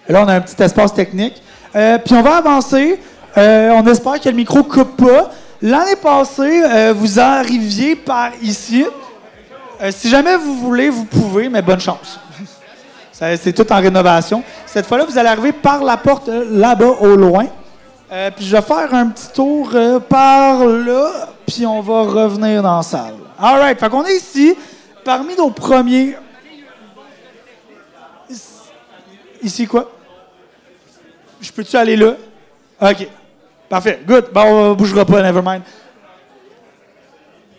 Et là, on a un petit espace technique. Puis on va avancer. On espère que le micro ne coupe pas. L'année passée, vous arriviez par ici. Si jamais vous voulez, vous pouvez, mais bonne chance. C'est tout en rénovation. Cette fois-là, vous allez arriver par la porte là-bas au loin. Puis je vais faire un petit tour par là, puis on va revenir dans la salle. All right, fait qu'on est ici. Parmi nos premiers... Ici, quoi? Je peux-tu aller là? OK. Parfait. Good. Bon, on ne bougera pas, never mind.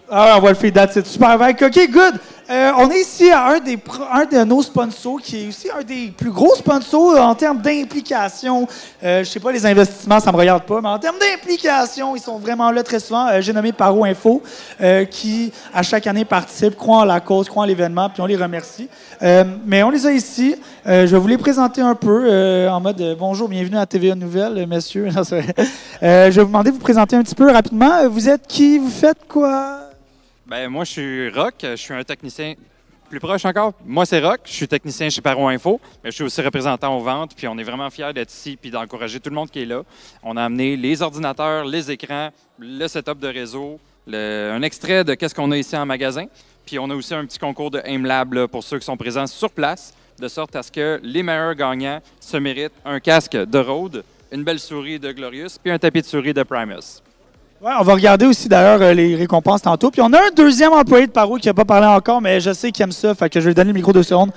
Ah, on va le faire, that's it. Super avec. OK, good. On est ici à un de nos sponsors, qui est aussi un des plus gros sponsors en termes d'implication. Je sais pas, les investissements, ça me regarde pas, mais en termes d'implication, ils sont vraiment là très souvent. J'ai nommé Paro Info, qui, à chaque année, participe, croit en la cause, croit en l'événement, puis on les remercie. Mais on les a ici. Je vais vous les présenter un peu en mode bonjour, bienvenue à TVA Nouvelles, messieurs. Je vais vous demander de vous présenter un petit peu rapidement. Vous êtes qui? Vous faites quoi? Ben moi, je suis Rock. Je suis un technicien plus proche encore. Moi, c'est Rock. Je suis technicien chez Paro Info, mais je suis aussi représentant aux ventes. Puis on est vraiment fiers d'être ici puis d'encourager tout le monde qui est là. On a amené les ordinateurs, les écrans, le setup de réseau, un extrait de qu'est-ce qu'on a ici en magasin. Puis on a aussi un petit concours de AimLab là, pour ceux qui sont présents sur place, de sorte à ce que les meilleurs gagnants se méritent un casque de Rode, une belle souris de Glorious, puis un tapis de souris de Primus. Ouais, on va regarder aussi d'ailleurs les récompenses tantôt. Puis on a un deuxième employé de Paro qui n'a pas parlé encore, mais je sais qu'il aime ça, fait que je vais lui donner le micro 2 secondes.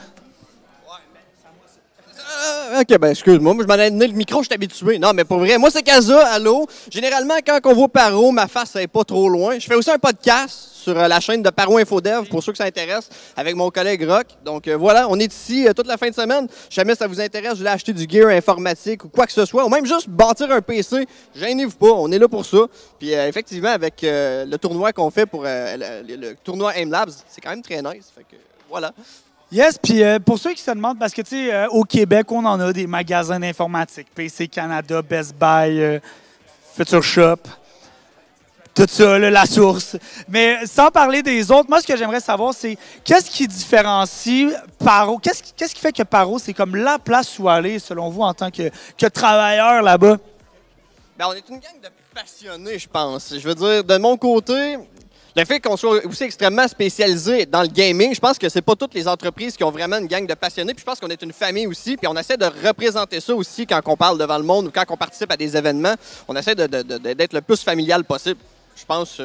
OK, ben excuse-moi, moi je m'en ai donné le micro, je suis habitué. Non, mais pour vrai, moi c'est Kaza, allô. Généralement, quand on voit Paro, ma face n'est pas trop loin. Je fais aussi un podcast sur la chaîne de Paro Infodev, pour ceux que ça intéresse, avec mon collègue Rock. Donc voilà, on est ici toute la fin de semaine. Si jamais ça vous intéresse, je voulais acheter du gear informatique ou quoi que ce soit, ou même juste bâtir un PC, gênez-vous pas, on est là pour ça. Puis effectivement, avec le tournoi qu'on fait pour le tournoi AimLabs, c'est quand même très nice. Fait que voilà. Yes, puis pour ceux qui se demandent, parce que tu sais, au Québec, on en a des magasins d'informatique, PC Canada, Best Buy, Future Shop, tout ça, là, la source. Mais sans parler des autres, moi, ce que j'aimerais savoir, c'est qu'est-ce qui différencie Paro? Qu'est-ce qui fait que Paro, c'est comme la place où aller, selon vous, en tant que travailleur là-bas? Bien, on est une gang de passionnés, je pense. Je veux dire, de mon côté... Le fait qu'on soit aussi extrêmement spécialisé dans le gaming, je pense que c'est pas toutes les entreprises qui ont vraiment une gang de passionnés. Puis je pense qu'on est une famille aussi. Puis on essaie de représenter ça aussi quand on parle devant le monde ou quand on participe à des événements. On essaie d'être le plus familial possible, je pense.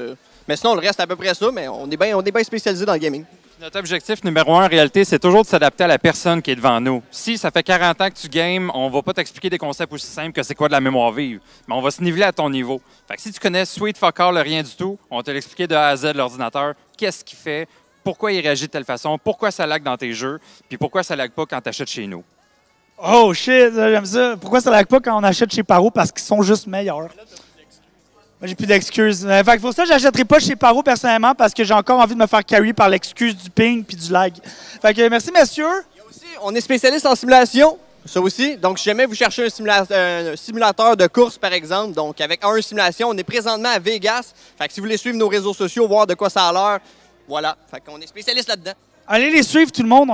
Mais sinon, le reste à peu près ça. Mais on est bien spécialisé dans le gaming. Notre objectif numéro 1, en réalité, c'est toujours de s'adapter à la personne qui est devant nous. Si ça fait 40 ans que tu games, on va pas t'expliquer des concepts aussi simples que c'est quoi de la mémoire vive, mais on va se niveler à ton niveau. Fait que si tu connais Sweet Fuck All, le rien du tout, on va te l'expliquer de A à Z l'ordinateur, qu'est-ce qu'il fait, pourquoi il réagit de telle façon, pourquoi ça lag dans tes jeux, puis pourquoi ça lag pas quand tu achètes chez nous. Oh shit, j'aime ça. Pourquoi ça lag pas quand on achète chez Paro? Parce qu'ils sont juste meilleurs. J'ai plus d'excuses. Fait que pour ça, j'achèterai pas chez Paro personnellement parce que j'ai encore envie de me faire carry par l'excuse du ping puis du lag. Fait que merci, messieurs. Il y a aussi, on est spécialiste en simulation. Ça aussi. Donc, si jamais vous cherchez un simulateur de course, par exemple, donc avec A1 Simulation, on est présentement à Vegas. Fait que si vous voulez suivre nos réseaux sociaux, voir de quoi ça a l'air, voilà. Fait qu'on est spécialiste là-dedans. Allez les suivre, tout le monde.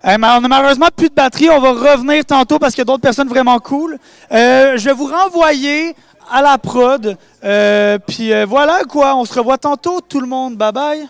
On a malheureusement plus de batterie. On va revenir tantôt parce qu'il y a d'autres personnes vraiment cool. Je vais vous renvoyer à la prod. Puis voilà quoi. On se revoit tantôt, tout le monde. Bye bye.